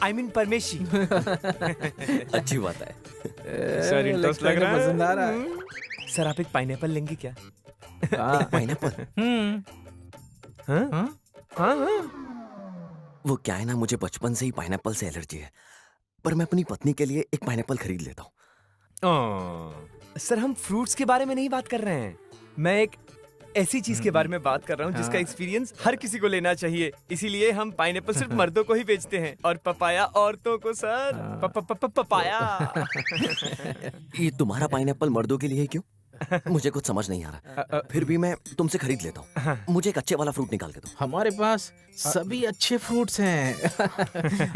I mean परमेशी। अच्छी बात है। सर इंटरेस्ट लग रहा है, पसंद आ रहा है। सर आप एक पाइनएप्पल लेंगे क्या? पाइनएप्पल? हाँ हाँ? हाँ हाँ। वो क्या है ना, मुझे बचपन से ही पाइनएप्पल से एलर्जी है, पर मैं अपनी पत्नी के लिए एक पाइनएप्पल खरीद लेता हूँ। सर हम फ्रूट्स के बारे में नहीं बात कर रहे हैं, मैं एक ऐसी चीज के बारे में बात कर रहा हूँ जिसका एक्सपीरियंस हर किसी को लेना चाहिए। इसीलिए हम पाइनएप्पल सिर्फ मर्दों को ही बेचते हैं और पपाया औरतों को सर। पपाया। ये तुम्हारा पाइनएप्पल मर्दों के लिए है क्यों? मुझे कुछ समझ नहीं आ रहा। फिर भी मैं तुमसे खरीद लेता हूँ। मुझे एक अच्छे वाला फ्रूट निकाल के दो। हमारे पास सभी अच्छे फ्रूट्स हैं।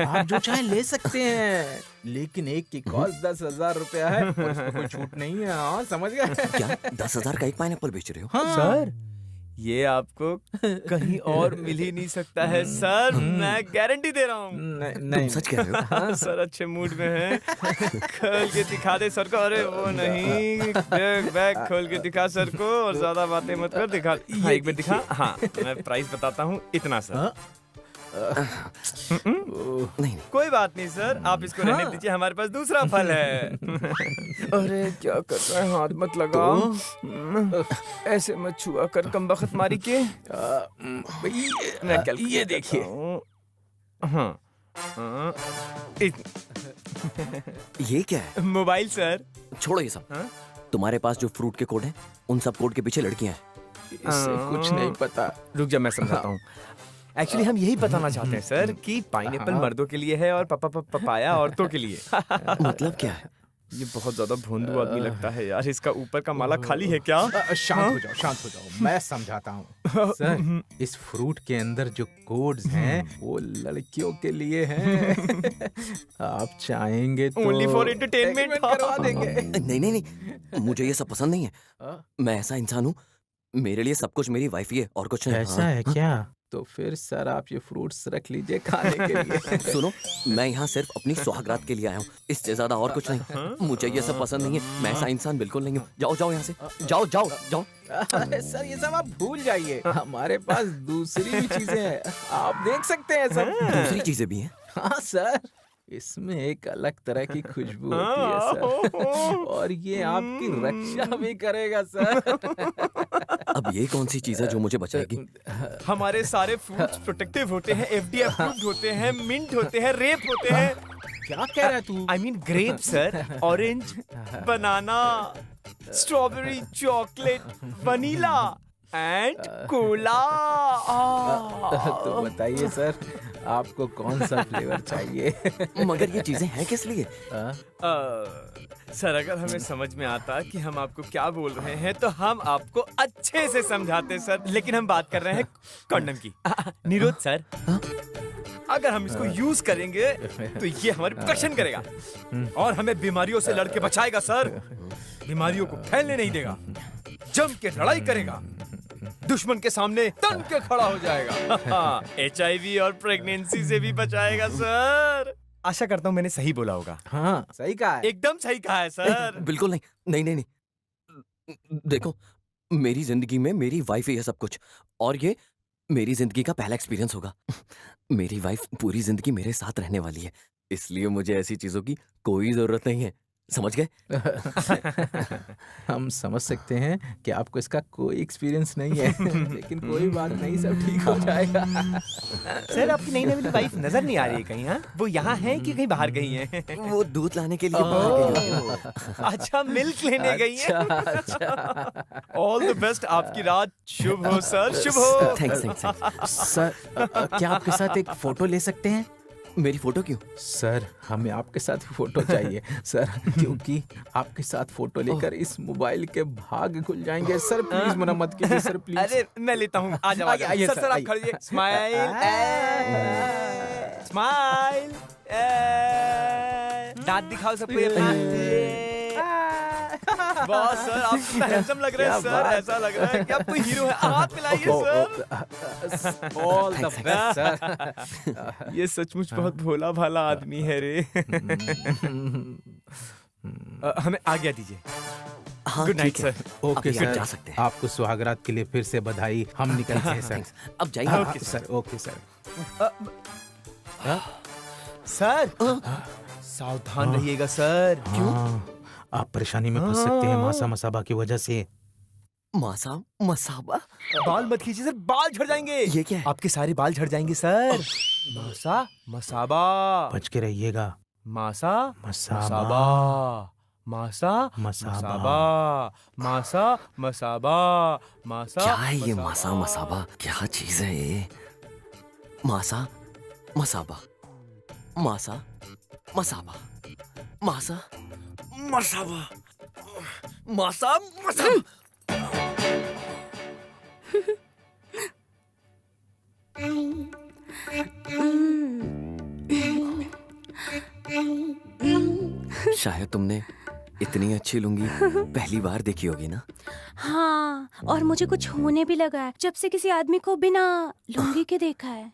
आप जो चाहे ले सकते हैं, लेकिन एक की कॉस्ट 10,000 रुपया है और इसमें कोई छूट नहीं है। हाँ, समझ गए? क्या 10,000 का एक पाइनएप्पल बेच रहे हो? हाँ। सर ये आपको कहीं और मिल ही नहीं सकता है सर, मैं गारंटी दे रहा हूँ। तुम सच कह रहे हो? हाँ सर अच्छे मूड में हैं। खोल के दिखा दे सर को। अरे वो नहीं, बैग खोल के दिखा सर को और ज्यादा बातें मत कर। दिखा, हाँ एक बार दिखा। हाँ मैं प्राइस बताता हूँ, इतना सर। नहीं कोई बात नहीं सर, आप इसको रहने दीजिए, हमारे पास दूसरा फल है। अरे क्या कर रहा है, हाथ मत लगाओ। ऐसे मत छुआ कर कमबख्त मारी के। मैं कल ये देखिए। हाँ ये क्या है? Mobile sir. छोड़ो ये सब। हाँ? तुम्हारे पास जो फ्रूट के कोड हैं, उन सब कोड के पीछे लड़कियां हैं। इससे कुछ नहीं पता। रुक जा मैं समझाता हूँ। एक्चुअली हम यही बताना चाहते हैं सर कि पाइनएप्पल मर्दों के लिए है और पपाया औरतों के लिए। मतलब क्या है? ये बहुत ज्यादा भोंदू आदमी लगता है यार, इसका ऊपर का माला खाली है क्या? शांत हो जाओ, शांत हो जाओ, मैं समझाता हूँ। सर, इस फ्रूट के अंदर जो कोड्स हैं वो लड़कियों के लिए हैं। आप चाहेंगे तो Only for entertainment करवा देंगे। नहीं नहीं नहीं, मुझे ये सब पसंद नहीं है। मैं ऐसा इंसान हूँ, मेरे लिए सब कुछ मेरी वाइफ ही है और कुछ नहीं। ऐसा है क्या? तो फिर सर आप ये फ्रूट्स रख लीजिए खाने के लिए। सुनो, मैं यहाँ सिर्फ अपनी सुहागरात के लिए आया हूँ, इससे ज्यादा और कुछ नहीं। मुझे ये सब पसंद नहीं है, मैं ऐसा इंसान बिल्कुल नहीं हूँ। जाओ जाओ यहाँ से, जाओ जाओ जाओ। अरे सर ये सब आप भूल जाइए, हमारे पास दूसरी भी चीजें हैं, आप देख सकते हैं सब। दूसरी चीजें भी हैं? हाँ सर, इसमें एक अलग तरह की खुशबू होती है सर, और ये आपकी रक्षा भी करेगा सर। अब ये कौन सी चीज है जो मुझे बचाएगी? हमारे सारे फ्रूट्स प्रोटेक्टिव होते हैं, एफडीए अप्रूव्ड होते हैं, मिंट होते हैं, रेप होते हैं। क्या कह रहा है तू? I mean grape sir, orange, banana, strawberry, chocolate, vanilla and cola. तो बताइए सर, आपको कौन सा फ्लेवर चाहिए? मगर ये चीजें हैं किस लिए? सर अगर हमें समझ में आता कि हम आपको क्या बोल रहे हैं तो हम आपको अच्छे से समझाते सर, लेकिन हम बात कर रहे हैं कंडोम की। निरोध सर, अगर हम इसको यूज करेंगे तो ये हमारी प्रोटेक्शन करेगा और हमें बीमारियों से लड़के बचाएगा सर। बीमारियों को फैलने नहीं देगा, जम के लड़ाई करेगा, दुश्मन के सामने तन के खड़ा हो जाएगा। HIV और प्रेगनेंसी से भी बचाएगा सर। आशा करता हूँ मैंने सही बोला होगा। हाँ सही कहा है। एकदम सही कहा है सर। बिल्कुल नहीं, नहीं नहीं नहीं। देखो, मेरी जिंदगी में मेरी वाइफ ही है सब कुछ, और ये मेरी जिंदगी का पहला एक्सपीरियंस होगा। मेरी वाइफ पूरी जिंदगी मेरे साथ रहने वाली है, इसलिए मुझे ऐसी चीजों की कोई जरूरत नहीं है। समझ गए? हम समझ सकते हैं कि आपको इसका कोई एक्सपीरियंस नहीं है, लेकिन कोई बात नहीं, सब ठीक हो जाएगा। सर आपकी नई नई वाइफ नजर नहीं आ रही है कहीं? हाँ, वो यहाँ है कि कहीं बाहर गई है? वो दूध लाने के लिए बाहर गई है। अच्छा, मिल्क लेने गई है। अच्छा। ऑल द बेस्ट, आपकी रात शुभ हो सर, शुभ हो। Thanks thanks. सर क्या आपके साथ एक फोटो ले सकते हैं? मेरी फोटो क्यों? सर हमें आपके साथ फोटो चाहिए सर, क्योंकि आपके साथ फोटो लेकर इस मोबाइल के भाग खुल जाएंगे। सर प्लीज मना मत कीजिए सर, प्लीज। अरे मैं लेता हूँ, आ जाओ आइए, सर। सर, सर आप आइए। खड़िए, स्माइल, स्माइल, दांत दिखाओ सबको ये। वाह सर, आप कितना हैंडसम लग रहे हैं सर, ऐसा लग रहा है कि आप कोई हीरो है। हाथ मिलाइए sir. All the best sir. ये सचमुच बहुत भोला भाला आदमी है रे। हमें आज्ञा दीजिए। हाँ, गुड नाइट ठीक है। सर। ओके आप सर, जा सकते हैं। आपको सुहागरात के लिए फिर से बधाई। हम निकलते हैं सर। अब जाइए। Okay sir, okay sir. Sir सावधान रहिएगा सर। हाँ, आप परेशानी में फंस सकते हैं मासा मसाबा की वजह से। मासा मसाबा? बाल मत खींचिए सर, बाल झड़ जाएंगे। ये क्या है? आपके सारे बाल झड़ जाएंगे सर। मासा मसाबा, बच के रहिएगा। मासा मसाबा। मसाबा, मासा मसाबा। मसाबा, मासा मसाबा, मासा क्या है ये मासा मसाबा? क्या चीज है ये? मासा मसाबा, मासा मसाबा, मासा मसाबा, मासा मसाबा। शायद तुमने इतनी अच्छी लुंगी पहली बार देखी होगी ना? हाँ, और मुझे कुछ होने भी लगा है जब से किसी आदमी को बिना लुंगी के देखा है।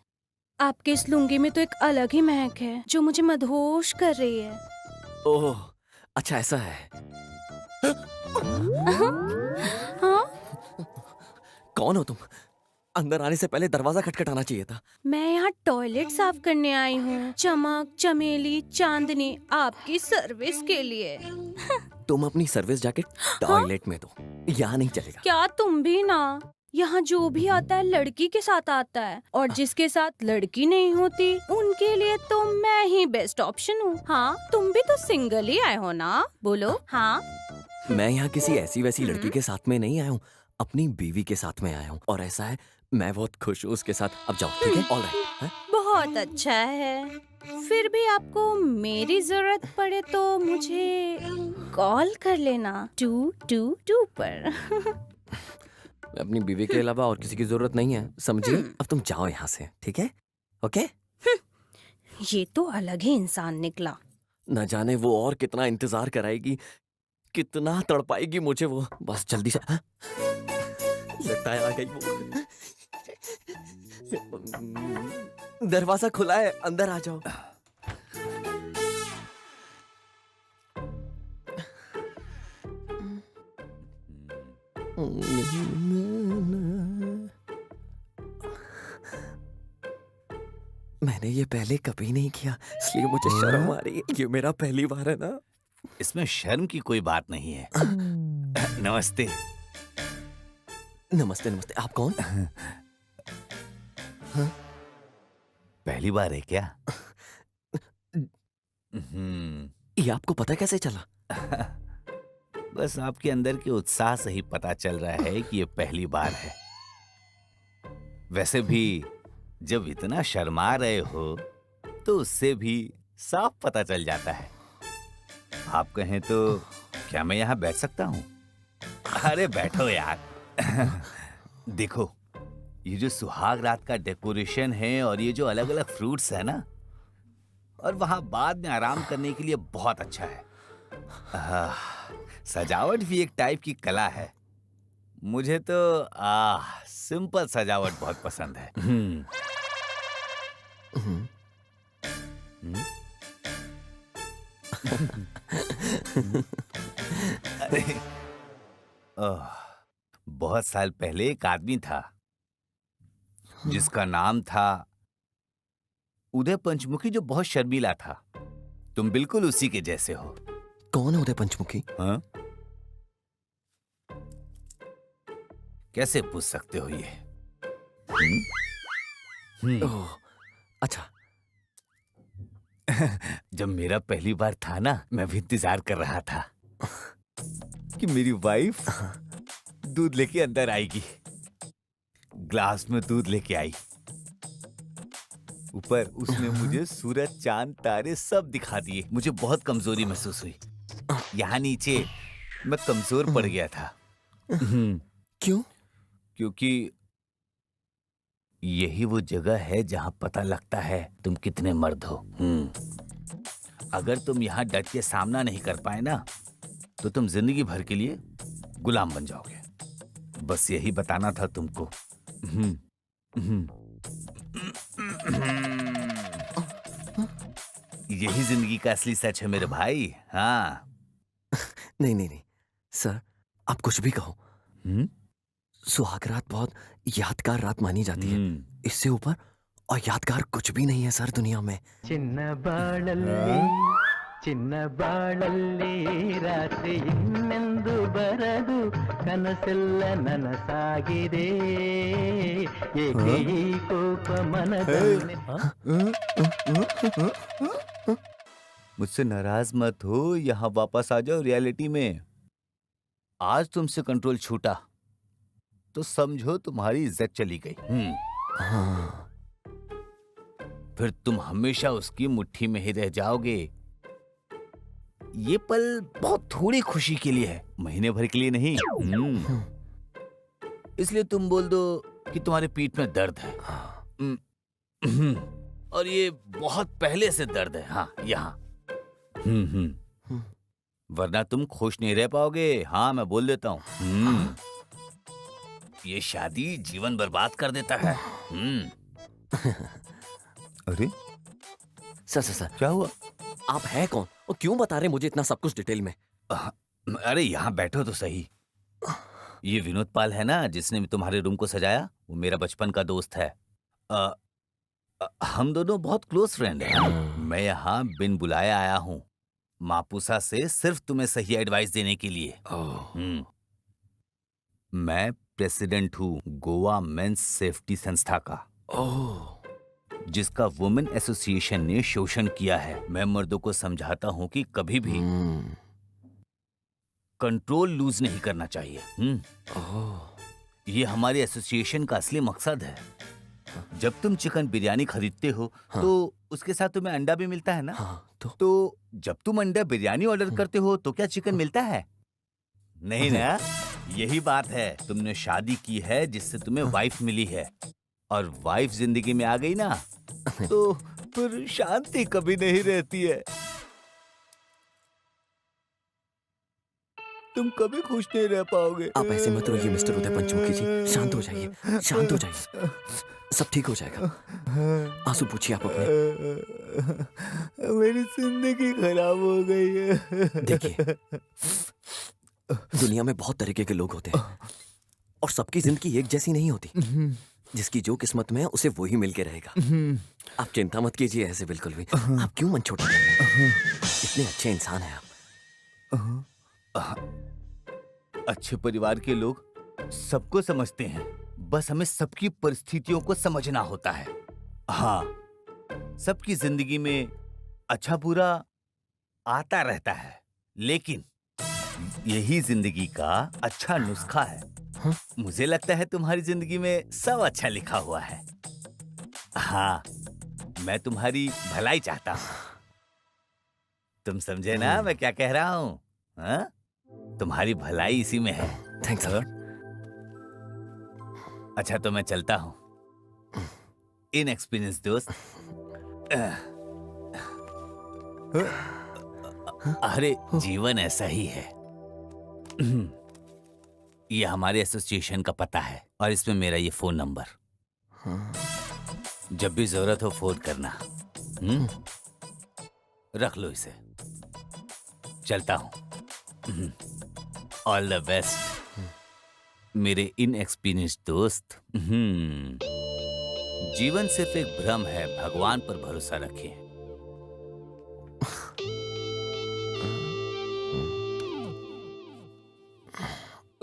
आपके इस लुंगी में तो एक अलग ही महक है जो मुझे मदहोश कर रही है। ओह, अच्छा ऐसा है। हाँ? कौन हो तुम? अंदर आने से पहले दरवाजा खटखटाना चाहिए था। मैं यहाँ टॉयलेट साफ करने आई हूँ। चमक, चमेली, चांदनी आपकी सर्विस के लिए। तुम अपनी सर्विस जैकेट टॉयलेट में दो, यहाँ नहीं चलेगा। क्या तुम भी ना? यहाँ जो भी आता है लड़की के साथ आता है, और जिसके साथ लड़की नहीं होती उनके लिए तो मैं ही बेस्ट ऑप्शन हूँ। हाँ, तुम भी तो सिंगल ही आए हो ना? बोलो हाँ। मैं यहाँ किसी ऐसी वैसी लड़की के साथ में नहीं आया हूँ, अपनी बीवी के साथ में आया हूँ। और ऐसा है, मैं बहुत खुश हूँ उसके साथ। अब जाओ, ठीक है? ऑलराइट। बहुत अच्छा है। फिर भी आपको मेरी जरूरत पड़े तो मुझे कॉल कर लेना 222 पर। अपनी बीवी के अलावा और किसी की जरूरत नहीं है, समझिए? अब तुम जाओ यहाँ से, ठीक है? ओके? ये तो अलग ही इंसान निकला। न जाने वो और कितना इंतजार कराएगी, कितना तड़पाएगी मुझे वो। बस जल्दी से। हाँ? लगता है आ गई वो। दरवाजा खुला है, अंदर आ जाओ। मैंने ये पहले कभी नहीं किया, इसलिए मुझे शर्म आ रही है। ये मेरा पहली बार है ना। इसमें शर्म की कोई बात नहीं है। नमस्ते। नमस्ते नमस्ते। आप कौन? हाँ? पहली बार है क्या? ये आपको पता कैसे चला? बस आपके अंदर के उत्साह से ही पता चल रहा है कि ये पहली बार है। वैसे भी जब इतना शर्मा रहे हो तो उससे भी साफ पता चल जाता है। आप कहें तो क्या मैं यहाँ बैठ सकता हूँ? अरे बैठो यार। देखो, ये जो सुहाग रात का डेकोरेशन है और ये जो अलग अलग फ्रूट्स है ना, और वहां बाद में आराम करने के लिए बहुत अच्छा है। सजावट भी एक टाइप की कला है। मुझे तो सिंपल सजावट बहुत पसंद है। अरे, बहुत साल पहले एक आदमी था जिसका नाम था उदय पंचमुखी, जो बहुत शर्मीला था। तुम बिल्कुल उसी के जैसे हो। कौन है उदय पंचमुखी? हाँ? कैसे पूछ सकते हो ये? ओह, अच्छा। जब मेरा पहली बार था ना, मैं भी इंतजार कर रहा था कि मेरी वाइफ दूध लेके अंदर आएगी। ग्लास में दूध लेके आई। ऊपर उसने मुझे सूरज, चांद, तारे सब दिखा दिए। मुझे बहुत कमजोरी महसूस हुई। यहाँ नीचे मैं कमजोर पड़ गया था। क्यों? क्योंकि यही वो जगह है जहां पता लगता है तुम कितने मर्द हो। अगर तुम यहाँ डट के सामना नहीं कर पाए ना, तो तुम जिंदगी भर के लिए गुलाम बन जाओगे। बस यही बताना था तुमको। यही जिंदगी का असली सच है मेरे भाई। हाँ। नहीं नहीं नहीं सर, आप कुछ भी कहो। सुहाग रात बहुत यादगार रात मानी जाती है। इससे ऊपर और यादगार कुछ भी नहीं है सर दुनिया में। ಚಿನ್ನ ಬಾಳಲ್ಲಿ ರಾತ್ರಿ ಇನ್ನೆಂದು ಬರದು ಕನಸೆಲ್ಲ ನನಸಾಗಿದೆ ಏಕೆ ಈ ಕೋಪ ಮನದಲ್ಲಿ मुझसे नाराज मत हो, यहाँ वापस आ जाओ रियलिटी में। आज तुमसे कंट्रोल छूटा तो समझो तुम्हारी इज्जत चली गई। फिर तुम हमेशा उसकी मुट्ठी में ही रह जाओगे। ये पल बहुत थोड़ी खुशी के लिए है, महीने भर के लिए नहीं। इसलिए तुम बोल दो कि तुम्हारे पीठ में दर्द है। और ये बहुत पहले से दर्द है। हाँ, यहाँ। वरना तुम खुश नहीं रह पाओगे। हाँ, मैं बोल देता हूँ। ये शादी जीवन बर्बाद कर देता है। अरे सर सर सर क्या हुआ? आप है कौन और क्यों बता रहे मुझे इतना सब कुछ डिटेल में? अरे यहाँ बैठो तो सही। ये विनोद पाल है ना जिसने तुम्हारे रूम को सजाया, वो मेरा बचपन का दोस्त है। हम दोनों बहुत क्लोज फ्रेंड हैं। मैं यहाँ बिन बुलाए आया हूँ मापुसा से, सिर्फ तुम्हें सही एडवाइस देने के लिए। मैं प्रेसिडेंट हूँ गोवा मेंस सेफ्टी संस्था का, जिसका वुमेन एसोसिएशन ने शोषण किया है। मैं मर्दों को समझाता हूँ कि कभी भी कंट्रोल लूज नहीं करना चाहिए। ये हमारे एसोसिएशन का असली मकसद है। जब तुम चिकन बिरयानी खरीदते हो तो उसके साथ तुम्हें अंडा भी मिलता है ना। तो जब तुम अंडा बिरयानी ऑर्डर करते हो तो क्या चिकन मिलता है? नहीं ना। यही बात है, तुमने शादी की है जिससे तुम्हें वाइफ मिली है, और वाइफ जिंदगी में आ गई ना तो फिर शांति कभी नहीं रहती है। तुम कभी खुश नहीं रह पाओगे। आप ऐसे मत रोइए मिस्टर उदय पंचमुखी जी, शांत हो जाइए, शांत हो जाइए, सब ठीक हो जाएगा। आंसू पूछिए आप अपने। मेरी जिंदगी खराब हो गई है। देखिए, दुनिया में बहुत तरीके के लोग होते हैं और सबकी जिंदगी एक जैसी नहीं होती। जिसकी जो किस्मत में है उसे वो ही मिलके रहेगा। आप चिंता मत कीजिए ऐसे बिल्कुल भी। आप क्यों मन छोटा कर रहे हैं? इतने अच्छे इंसान हैं आप। अच्छे परिवार के लोग सबको समझते हैं, बस हमें सबकी परिस्थितियों को समझना होता है। हाँ, सबकी जिंदगी में अच्छा बुरा आता रहता है, लेकिन यही जिंदगी का अच्छा नुस्खा है। मुझे लगता है तुम्हारी जिंदगी में सब अच्छा लिखा हुआ है। हाँ, मैं तुम्हारी भलाई चाहता हूँ। तुम समझे ना मैं क्या कह रहा हूँ? हाँ? तुम्हारी भलाई इसी में है। Thanks sir. अच्छा तो मैं चलता हूँ। इनएक्सपीरियंस दोस्त। अरे जीवन ऐसा ही है। ये हमारे एसोसिएशन का पता है और इसमें मेरा ये फोन नंबर। जब भी जरूरत हो फोन करना। रख लो इसे। चलता हूँ। ऑल द बेस्ट मेरे इनएक्सपीरियंस दोस्त। जीवन सिर्फ एक भ्रम है, भगवान पर भरोसा रखें।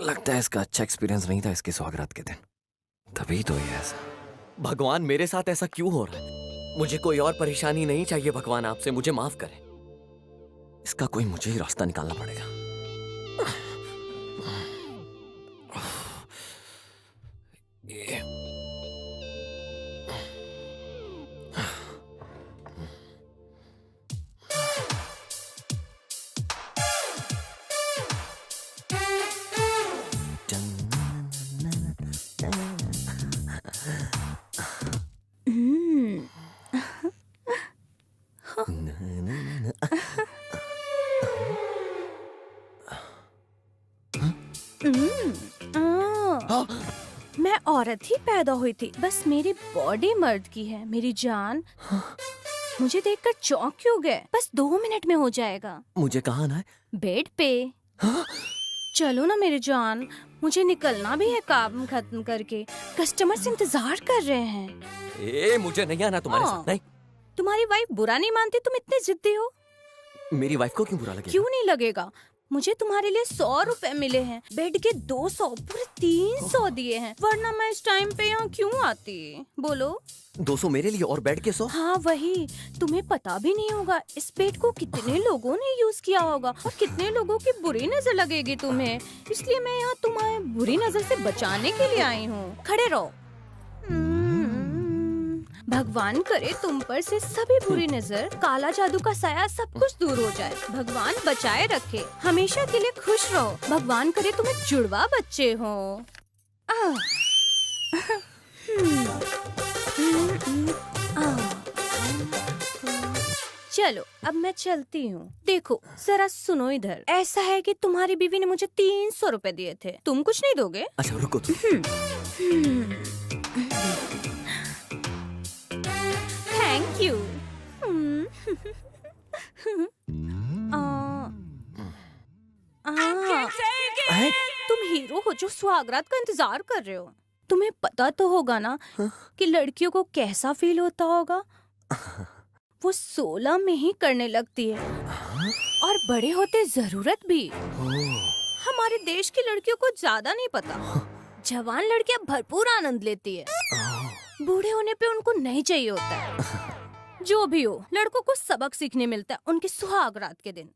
लगता है इसका अच्छा एक्सपीरियंस नहीं था इसके सौगात के दिन, तभी तो ये ऐसा। भगवान मेरे साथ ऐसा क्यों हो रहा है? मुझे कोई और परेशानी नहीं चाहिए भगवान, आपसे मुझे माफ करें। इसका कोई मुझे ही रास्ता निकालना पड़ेगा। ये मैं औरत ही पैदा हुई थी, बस मेरी बॉडी मर्द की है। मेरी जान, मुझे देखकर चौंक क्यों गए? बस 2 मिनट में हो जाएगा। मुझे कहाँ आना है? बेड पे। चलो ना मेरे जान, मुझे निकलना भी है काम खत्म करके। कस्टमर्स इंतजार कर रहे हैं। ए, मुझे नहीं आना तुम्हारे हाँ। साथ। नहीं, तुम्हारी वाइफ बुरा नहीं मानती, तुम इतने जिद्दी हो। मेरी वाइफ को क्यों बुरा लगेगा? क्यों नहीं लगेगा? मुझे तुम्हारे लिए 100 रुपए मिले हैं, बेड के 200, पूरे 300 दिए हैं, वरना मैं इस टाइम पे यहाँ क्यों आती? बोलो। 200 मेरे लिए और बेड के 100? हाँ वही, तुम्हें पता भी नहीं होगा इस बेड को कितने लोगों ने यूज किया होगा और कितने लोगों की बुरी नजर लगेगी तुम्हें, इसलिए मैं यहाँ तुम्हें बुरी नजर से बचाने के लिए आई हूँ। खड़े रहो। भगवान करे तुम पर से सभी बुरी नजर, काला जादू का साया, सब कुछ दूर हो जाए। भगवान बचाए रखे, हमेशा के लिए खुश रहो। भगवान करे तुम्हें जुड़वा बच्चे हो। चलो अब मैं चलती हूँ। देखो जरा सुनो इधर, ऐसा है कि तुम्हारी बीवी ने मुझे 300 रुपए दिए थे, तुम कुछ नहीं दोगे? अच्छा रुको। Thank you. तुम हीरो हो जो सुहागरात का इंतजार कर रहे हो। तुम्हें पता तो होगा ना कि लड़कियों को कैसा फील होता होगा। वो 16 में ही करने लगती है और बड़े होते जरूरत भी। हमारे देश की लड़कियों को ज्यादा नहीं पता। जवान लड़कियां भरपूर आनंद लेती है, बूढ़े होने पे उनको नहीं चाहिए होता है। जो भी हो, लड़कों को सबक सीखने मिलता है उनके सुहाग रात के दिन।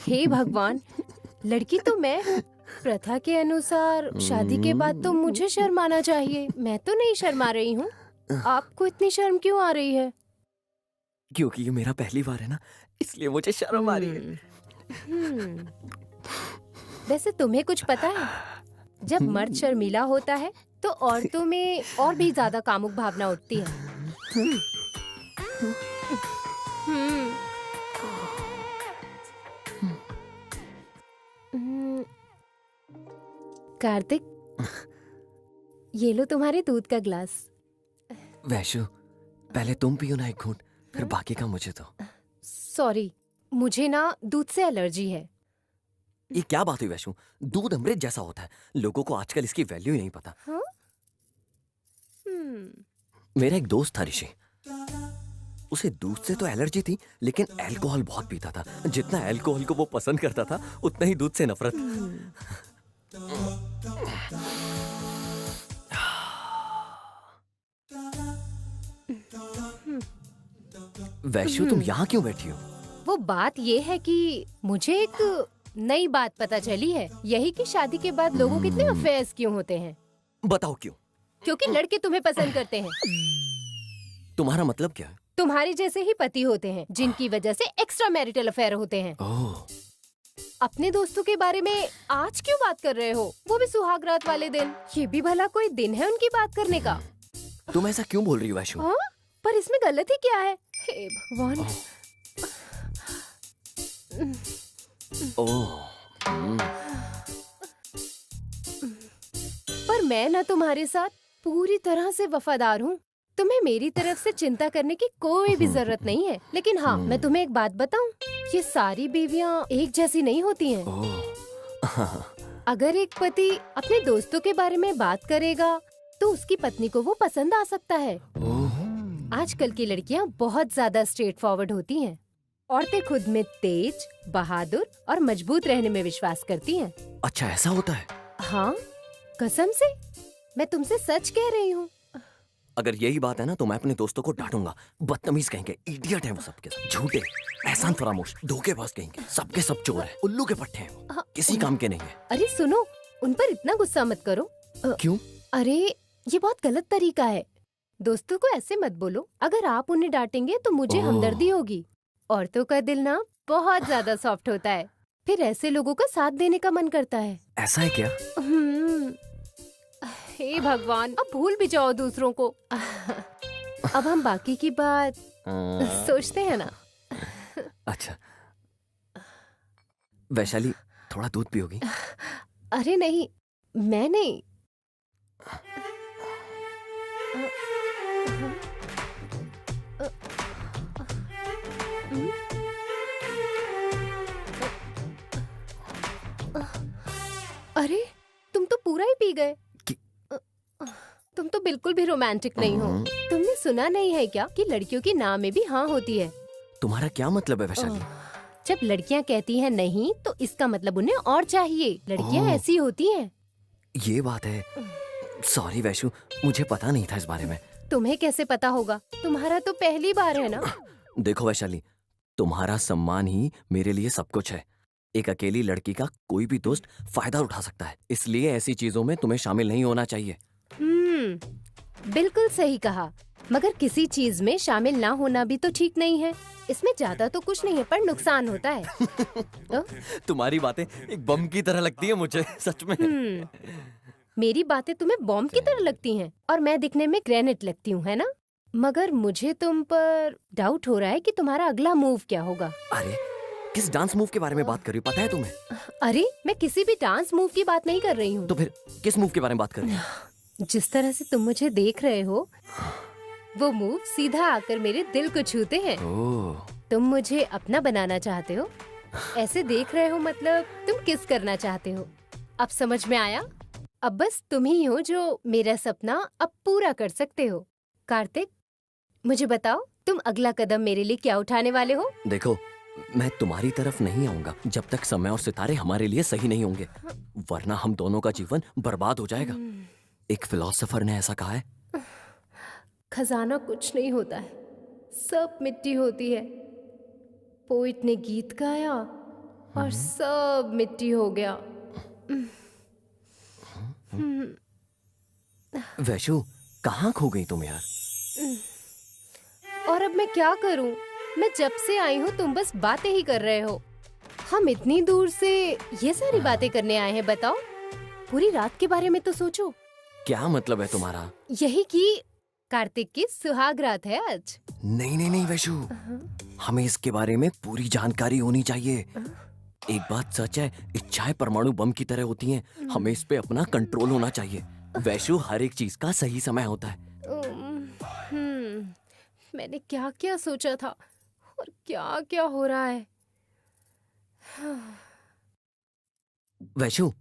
हे भगवान, लड़की तो मैं हूँ। प्रथा के अनुसार शादी के बाद तो मुझे शर्माना चाहिए। मैं तो नहीं शर्मा रही हूँ। आपको इतनी शर्म क्यों आ रही है? क्योंकि ये मेरा पहली बार है ना, इसलिए मुझे शर्म आ रही है। वैसे तुम्हें कुछ पता है? जब मर्द शर्मीला होता है तो औरतों में और भी ज्यादा कामुक भावना उठती है। कार्तिक, ये लो तुम्हारे दूध का ग्लास। वैशु, पहले तुम पियो ना एक घूंट, फिर बाकी का मुझे दो। सॉरी, मुझे ना दूध से एलर्जी है। ये क्या बात हुई वैशु? दूध अमृत जैसा होता है, लोगों को आजकल इसकी वैल्यू ही नहीं पता। हाँ? मेरा एक दोस्त था ऋषि, उसे दूध से तो एलर्जी थी, लेकिन अल्कोहल बहुत पीता था। जितना अल्कोहल को वो पसंद करता था, उतना ही दूध से नफरत। वैशु, तुम यहाँ क्यों बैठी हो? वो बात ये है कि मुझे एक नई बात पता चली है, यही कि शादी के बाद लोगों के इतने अफेयर्स क्यों होते हैं। बताओ क्यों? क्योंकि लड़के तुम्हें पसंद करते हैं। तुम्हारा मतलब क्या है? तुम्हारे जैसे ही पति होते हैं, जिनकी वजह से एक्स्ट्रा मैरिटल अफेयर होते हैं। ओह, अपने दोस्तों के बारे में आज क्यों बात कर रहे हो? वो भी सुहाग रात वाले दिन। ये भी भला कोई दिन है उनकी बात करने का? तुम ऐसा क्यों बोल रही हो वैशु? हाँ? पर इसमें गलत ही क्या है? हे भगवान। ओह, पर मैं ना तुम्हारे साथ पूरी तरह से वफादार हूँ। तुम्हें मेरी तरफ से चिंता करने की कोई भी जरूरत नहीं है। लेकिन हाँ, मैं तुम्हें एक बात बताऊं, ये सारी बीवियां एक जैसी नहीं होती हैं। ओह, अगर एक पति अपने दोस्तों के बारे में बात करेगा, तो उसकी पत्नी को वो पसंद आ सकता है। ओह, आजकल की लड़कियां बहुत ज्यादा स्ट्रेट फॉरवर्ड होती हैं। औरतें खुद में तेज, बहादुर और मजबूत रहने में विश्वास करती हैं। अच्छा ऐसा होता है? हाँ, कसम से, मैं तुमसे सच कह रही हूँ। अगर यही बात है ना तो मैं अपने दोस्तों को डांटूंगा। बदतमीज कहेंगे, इडियट है वो सबके सब, झूठे, एहसान फरामोश, धोखेबाज कहेंगे, सबके सब चोर है, उल्लू के पट्टे हैं वो, किसी काम के नहीं है। अरे सुनो, उन पर इतना गुस्सा मत करो। क्यों? अरे ये बहुत गलत तरीका है। दोस्तों को ऐसे मत बोलो। अगर आप उन्हें डांटेंगे तो मुझे ओह। हमदर्दी होगी। औरतों का दिल ना बहुत ज्यादा सॉफ्ट होता है, फिर ऐसे लोगों का साथ देने का मन करता है। ऐसा है क्या? हे भगवान, अब भूल भी जाओ दूसरों को। अब हम बाकी की बात सोचते हैं ना। अच्छा वैशाली, थोड़ा दूध पियोगी? अरे नहीं, मैं नहीं। अरे तुम तो पूरा ही पी गए। तुम तो बिल्कुल भी रोमांटिक नहीं हो। तुमने सुना नहीं है क्या कि लड़कियों की ना में भी हाँ होती है? तुम्हारा क्या मतलब है वैशाली? जब लड़कियां कहती हैं नहीं तो इसका मतलब उन्हें और चाहिए। लड़कियां ऐसी होती हैं। ये बात है। सॉरी वैशु, मुझे पता नहीं था इस बारे में। तुम्हें कैसे पता होगा? तुम्हारा तो पहली बार है ना। देखो वैशाली, तुम्हारा सम्मान ही मेरे लिए सब कुछ है। एक अकेली लड़की का कोई भी दोस्त फायदा उठा सकता है, इसलिए ऐसी चीजों में तुम्हें शामिल नहीं होना चाहिए। बिल्कुल सही कहा, मगर किसी चीज में शामिल ना होना भी तो ठीक नहीं है। इसमें ज्यादा तो कुछ नहीं है, पर नुकसान होता है। तुम्हारी बातें एक बम की तरह लगती है मुझे, सच में। मेरी बातें तुम्हें बॉम्ब की तरह लगती हैं और मैं दिखने में ग्रेनेड लगती हूँ, है ना? मगर मुझे तुम पर डाउट हो रहा है कि तुम्हारा अगला मूव क्या होगा। अरे किस डांस मूव के बारे में बात कर रही हो, पता है तुम्हें? अरे मैं किसी भी डांस मूव की बात नहीं कर रही हूँ। तो फिर किस मूव के बारे में बात कर रही हो? जिस तरह से तुम मुझे देख रहे हो, वो मूव सीधा आकर मेरे दिल को छूते हैं। ओह। तुम मुझे अपना बनाना चाहते हो। ऐसे देख रहे हो मतलब तुम किस करना चाहते हो। अब समझ में आया? अब बस तुम ही हो जो मेरा सपना अब पूरा कर सकते हो। कार्तिक, मुझे बताओ तुम अगला कदम मेरे लिए क्या उठाने वाले हो? देखो, मैं तुम्हारी तरफ नहीं आऊंगा जब तक समय और सितारे हमारे लिए सही नहीं होंगे, वरना हम दोनों का जीवन बर्बाद हो जाएगा। एक फिलोसोफर ने ऐसा कहा है, खजाना कुछ नहीं होता है, सब मिट्टी होती है। पोइट ने गीत गाया और सब मिट्टी हो गया। वैशु कहाँ खो गई तुम यार? और अब मैं क्या करूं? मैं जब से आई हूँ तुम बस बातें ही कर रहे हो। हम इतनी दूर से ये सारी बातें करने आए हैं, बताओ। पूरी रात के बारे में तो सोचो। क्या मतलब है तुम्हारा? यही कि कार्तिक की सुहाग रात है आज। नहीं नहीं नहीं वैशु, हमें इसके बारे में पूरी जानकारी होनी चाहिए। एक बात सच है, इच्छाएं परमाणु बम की तरह होती हैं, हमें इस पे अपना कंट्रोल होना चाहिए। वैशु, हर एक चीज का सही समय होता है। मैंने क्या क्या सोचा था और क्या क्या हो रहा है। वैशु,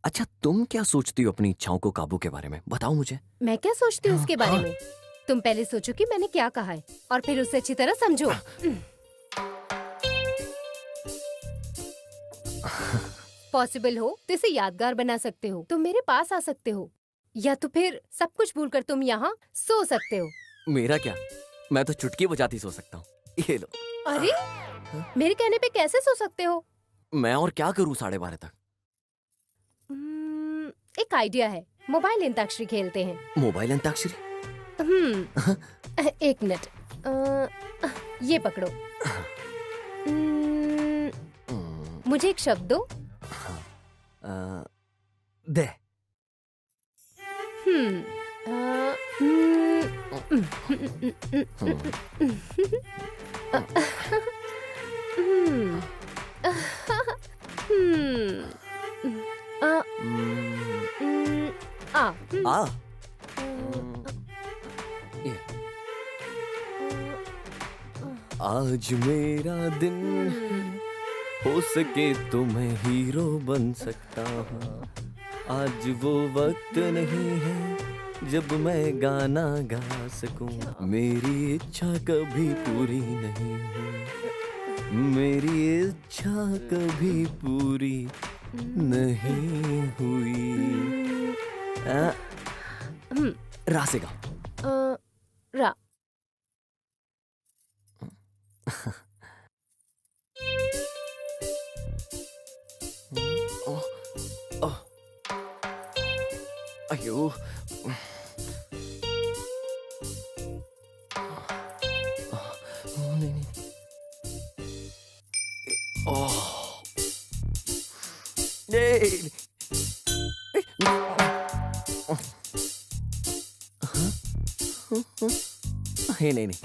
अच्छा तुम क्या सोचती हो अपनी इच्छाओं को काबू के बारे में? बताओ मुझे। मैं क्या सोचती हूँ उसके बारे में? तुम पहले सोचो कि मैंने क्या कहा है और फिर उसे अच्छी तरह समझो। पॉसिबल हो तो इसे यादगार बना सकते हो। तुम मेरे पास आ सकते हो, या तो फिर सब कुछ भूलकर तुम यहाँ सो सकते हो। मेरा क्या, मैं तो चुटकी बजाती सो सकता हूँ। ये लो। अरे मेरे कहने पे कैसे सो सकते हो? मैं और क्या करूँ 12:30 तक? एक आइडिया है, मोबाइल अंताक्षरी खेलते हैं। मोबाइल अंताक्षरी? एक मिनट, ये पकड़ो। मुझे एक शब्द दो। दे। आ ये। आज मेरा दिन हो सके तो मैं हीरो बन सकता हूँ। आज वो वक्त नहीं है जब मैं गाना गा सकूं। मेरी इच्छा कभी पूरी नहीं हुई, मेरी इच्छा कभी पूरी नहीं हुई। रा से गाओ। रा। अयो, नहीं नहीं, ओह, नहीं, नहीं नहीं,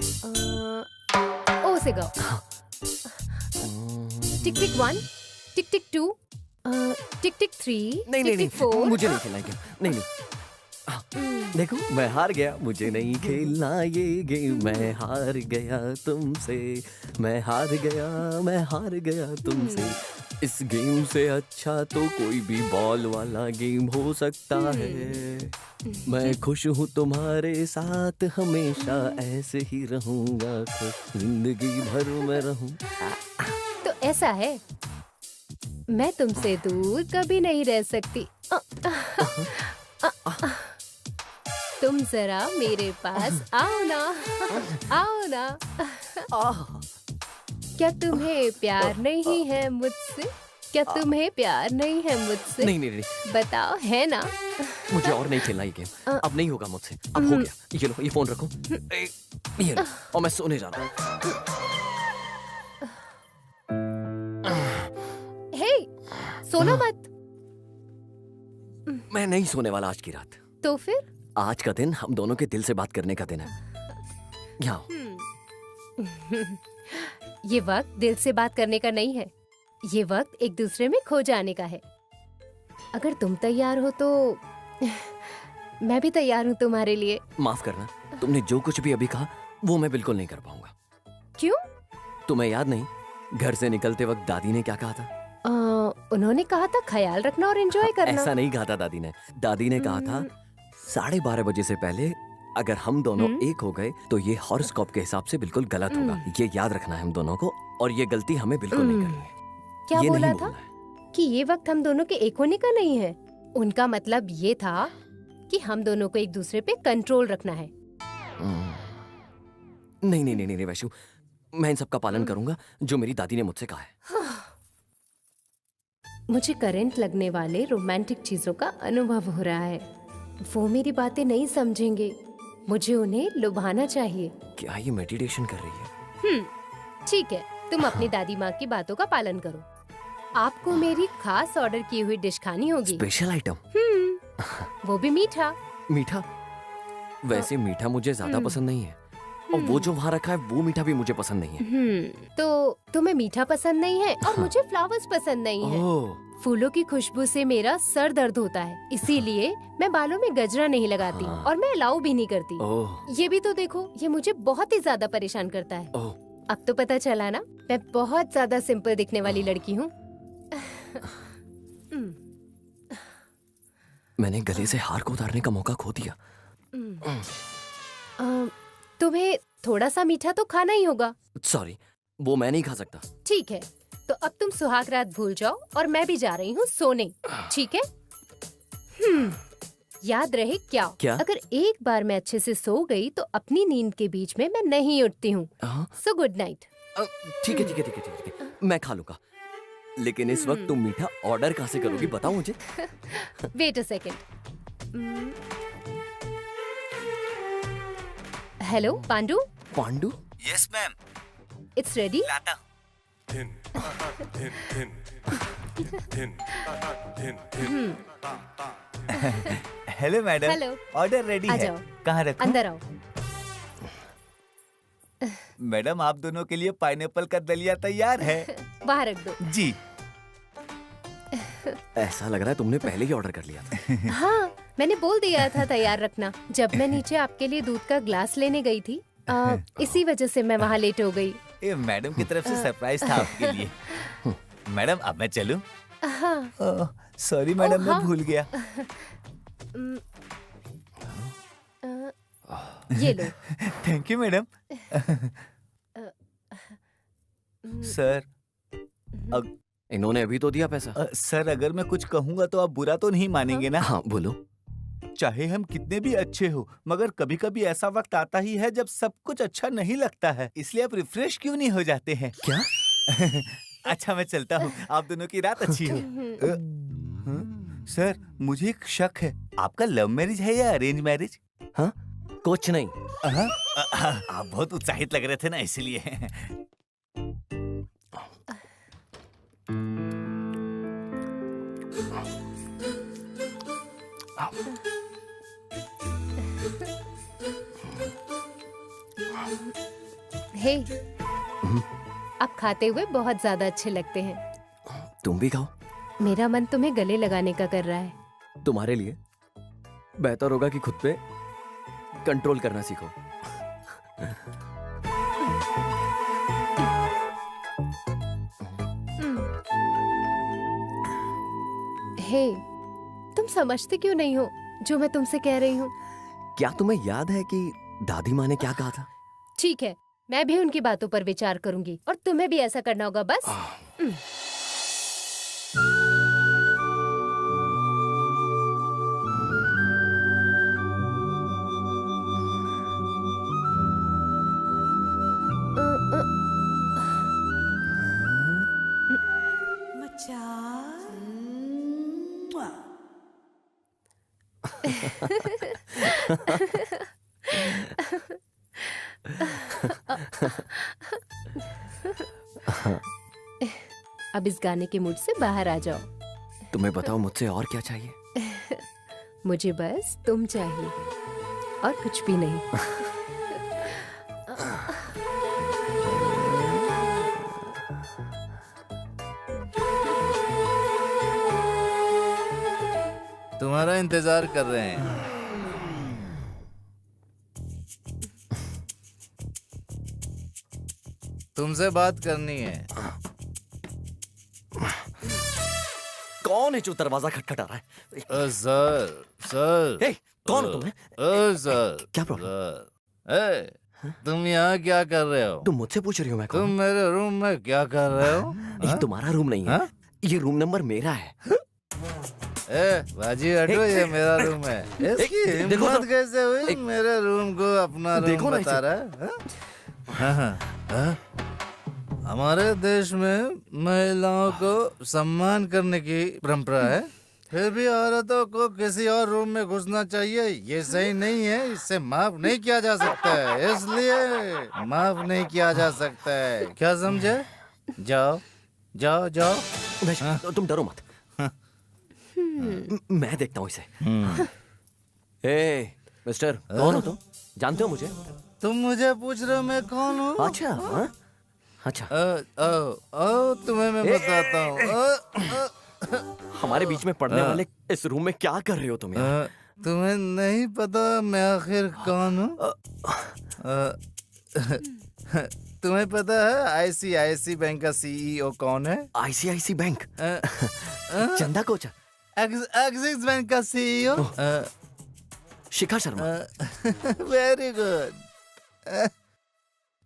ओ से गाओ। टिक टिक 1, टिक टिक 2, टिक टिक 3, नहीं टिक नहीं, टिक 4। मुझे नहीं खेलना गेम, नहीं नहीं। देखो मैं हार गया, मुझे नहीं खेलना ये गेम, मैं हार गया तुमसे, मैं हार गया तुमसे। इस गेम से अच्छा तो कोई भी बॉल वाला गेम हो सकता है। मैं खुश हूँ तुम्हारे साथ, हमेशा ऐसे ही रहूंगा खुश, जिंदगी भर में रहूं। तो ऐसा है, मैं तुमसे दूर कभी नहीं रह सकती। तुम जरा मेरे पास आओ ना, आओ ना। क्या तुम्हें प्यार नहीं है मुझसे? क्या तुम्हें प्यार नहीं है मुझसे? नहीं नहीं नहीं, बताओ, है ना? मुझे और नहीं खेलना ये गेम, अब नहीं होगा मुझसे, अब हो गया। ये लो, ये फोन रखो, ये लो, और मैं सोने जा रहा हूँ। हे, सोना मत। मैं नहीं सोने वाला आज की रात। तो फिर? आज का दिन हम दोनों के दिल से बात करने का दिन है। यहाँ आओ। ये वक्त दिल से बात करने का नहीं है, ये वक्त एक दूसरे में खो जाने का है। अगर तुम तैयार हो तो मैं भी तैयार हूँ तुम्हारे लिए। माफ करना, तुमने जो कुछ भी अभी कहा वो मैं बिल्कुल नहीं कर पाऊंगा। क्यों? तुम्हें याद नहीं, घर से निकलते वक्त दादी ने क्या कहा था? उन्होंने कहा था ख्याल रखना और एंजॉय करना। ऐसा नहीं कहा था दादी ने। दादी ने कहा था 12:30 बजे से पहले अगर हम दोनों एक हो गए तो ये हॉरोस्कोप के हिसाब से बिल्कुल गलत होगा। ये याद रखना है हम दोनों को, और ये गलती हमें बिल्कुल नहीं करनी है। क्या ये बोला नहीं था? बोलना है। कि ये वक्त हम दोनों के एक होने का नहीं है। उनका मतलब ये था कि हम दोनों को एक दूसरे पे कंट्रोल रखना है। नहीं नहीं नहीं नहीं वैशु, मैं इन सब का पालन करूंगा जो मेरी दादी ने मुझसे कहा है। मुझे करंट लगने वाले रोमांटिक चीजों का अनुभव हो रहा है। वो मेरी बातें नहीं समझेंगे, मुझे उन्हें लुभाना चाहिए। क्या ये मेडिटेशन कर रही है? ठीक है, तुम अपनी दादी माँ की बातों का पालन करो। आपको मेरी खास ऑर्डर की हुई डिश खानी होगी। Special item? वो भी मीठा। मीठा? वैसे मीठा मुझे ज्यादा पसंद नहीं है, और वो जो वहाँ रखा है वो मीठा भी मुझे पसंद नहीं है। तो तुम्हें मीठा पसंद नहीं है और मुझे फ्लावर्स पसंद नहीं है। ओह, फूलों की खुशबू से मेरा सर दर्द होता है, इसीलिए मैं बालों में गजरा नहीं लगाती हाँ। और मैं अलाउ भी नहीं करती। ओह, ये भी तो देखो, ये मुझे बहुत ही ज्यादा परेशान करता है। ओह, अब तो पता चला ना, मैं बहुत ज्यादा सिंपल दिखने वाली लड़की हूँ। मैंने गले से हार को उतारने का मौका खो दिया। तुम्हें थोड़ा सा मीठा तो खाना ही होगा। सॉरी, वो मैं नहीं खा सकता। ठीक है, तो अब तुम सुहाग रात भूल जाओ और मैं भी जा रही हूँ सोने, ठीक है? याद रहे क्या? अगर एक बार मैं अच्छे से सो गई तो अपनी नींद के बीच में मैं नहीं उठती हूँ। So good night. ठीक है ठीक है ठीक है ठीक है, मैं खा लूंगा, लेकिन इस वक्त तुम मीठा ऑर्डर कहाँ से करोगी बताओ मुझे। Wait a second. Hello Pandu. Pandu? Yes ma'am, it's ready. लाता। Hello madam, hello. Order ready आ है। जाओ। कहाँ रखूं? अंदर आओ। मैडम, आप दोनों के लिए पाइनएप्पल का दलिया तैयार है। बाहर रख दो। जी। ऐसा लग रहा है तुमने पहले ही ऑर्डर कर लिया था। हाँ, मैंने बोल दिया था तैयार रखना। जब मैं नीचे आपके लिए दूध का ग्लास लेने गई थी, इसी वजह से मैं वहाँ लेट हो गई। ये मैडम की तरफ से सरप्राइज था आपके लिए। मैडम, अब मैं चलूं? हाँ। सॉरी मैडम, हाँ। मैं भूल गया। ये लो। Thank you madam. सर इन्होंने अभी तो दिया पैसा। सर अगर मैं कुछ कहूंगा तो आप बुरा तो नहीं मानेंगे ना? हाँ बोलो। चाहे हम कितने भी अच्छे हो, मगर कभी कभी ऐसा वक्त आता ही है जब सब कुछ अच्छा नहीं लगता है, इसलिए आप रिफ्रेश क्यों नहीं हो जाते हैं? क्या? अच्छा मैं चलता हूँ, आप दोनों की रात अच्छी हो। सर मुझे एक शक है, आपका लव मैरिज है या अरेंज मैरिज? हाँ कुछ नहीं। आप बहुत उत्साहित लग रहे थे ना, इसलिए। हे, आप खाते हुए बहुत ज्यादा अच्छे लगते हैं। तुम भी खाओ। मेरा मन तुम्हें गले लगाने का कर रहा है। तुम्हारे लिए बेहतर होगा कि खुद पे कंट्रोल करना सीखो। हे, तुम समझते क्यों नहीं हो जो मैं तुमसे कह रही हूँ? क्या तुम्हें याद है कि दादी माँ ने क्या कहा था? ठीक है, मैं भी उनकी बातों पर विचार करूंगी और तुम्हें भी ऐसा करना होगा बस। अब इस गाने के मूड से बाहर आ जाओ। तुम्हें बताओ मुझसे और क्या चाहिए? मुझे बस तुम चाहिए और कुछ भी नहीं। तुम्हारा इंतजार कर रहे हैं। तुमसे बात करनी है। कौन है जो दरवाजा खटखटा रहा है? Sir sir. हे, कौन हो तुम? सर क्या प्रॉब्लम? सर, तुम यहाँ क्या कर रहे हो? तुम मुझसे पूछ रही हो मैं कौन? तुम मेरे रूम में क्या कर रहे हो? ये तुम्हारा रूम नहीं है। हाँ? ये रूम नंबर मेरा है। बाजी हटो, ये मेरा रूम है। इसकी देखो हिम्मत तो। कैसे हुई मेरे रूम को अपना रूम देखो ना बता इसे। रहा है? हाँ? हाँ? हमारे देश में महिलाओं को सम्मान करने की परंपरा है, फिर भी औरतों को किसी और रूम में घुसना चाहिए। ये सही नहीं है, इससे माफ नहीं किया जा सकता है, इसलिए माफ नहीं किया जा सकता है। क्या समझे? जाओ जाओ जाओ। वैसे, तुम डरो मत। मैं देखता हूँ इसे। ए, मिस्टर, कौन हो तुम? जानते हो मुझे? तुम मुझे पूछ रहे हो मैं कौन हूँ? अच्छा, हाँ? अच्छा। तुम्हें मैं बताता हूँ। हमारे बीच में पढ़ने वाले इस रूम में क्या कर रहे हो तुम यार? तुम्हें नहीं पता मैं आखिर कौन हूँ? तुम्हें पता है आईसीआईसी बैंक का सीईओ कौन है? ICIC bank? Chanda Kochhar? Axis bank का CEO Shikha Sharma? Very good.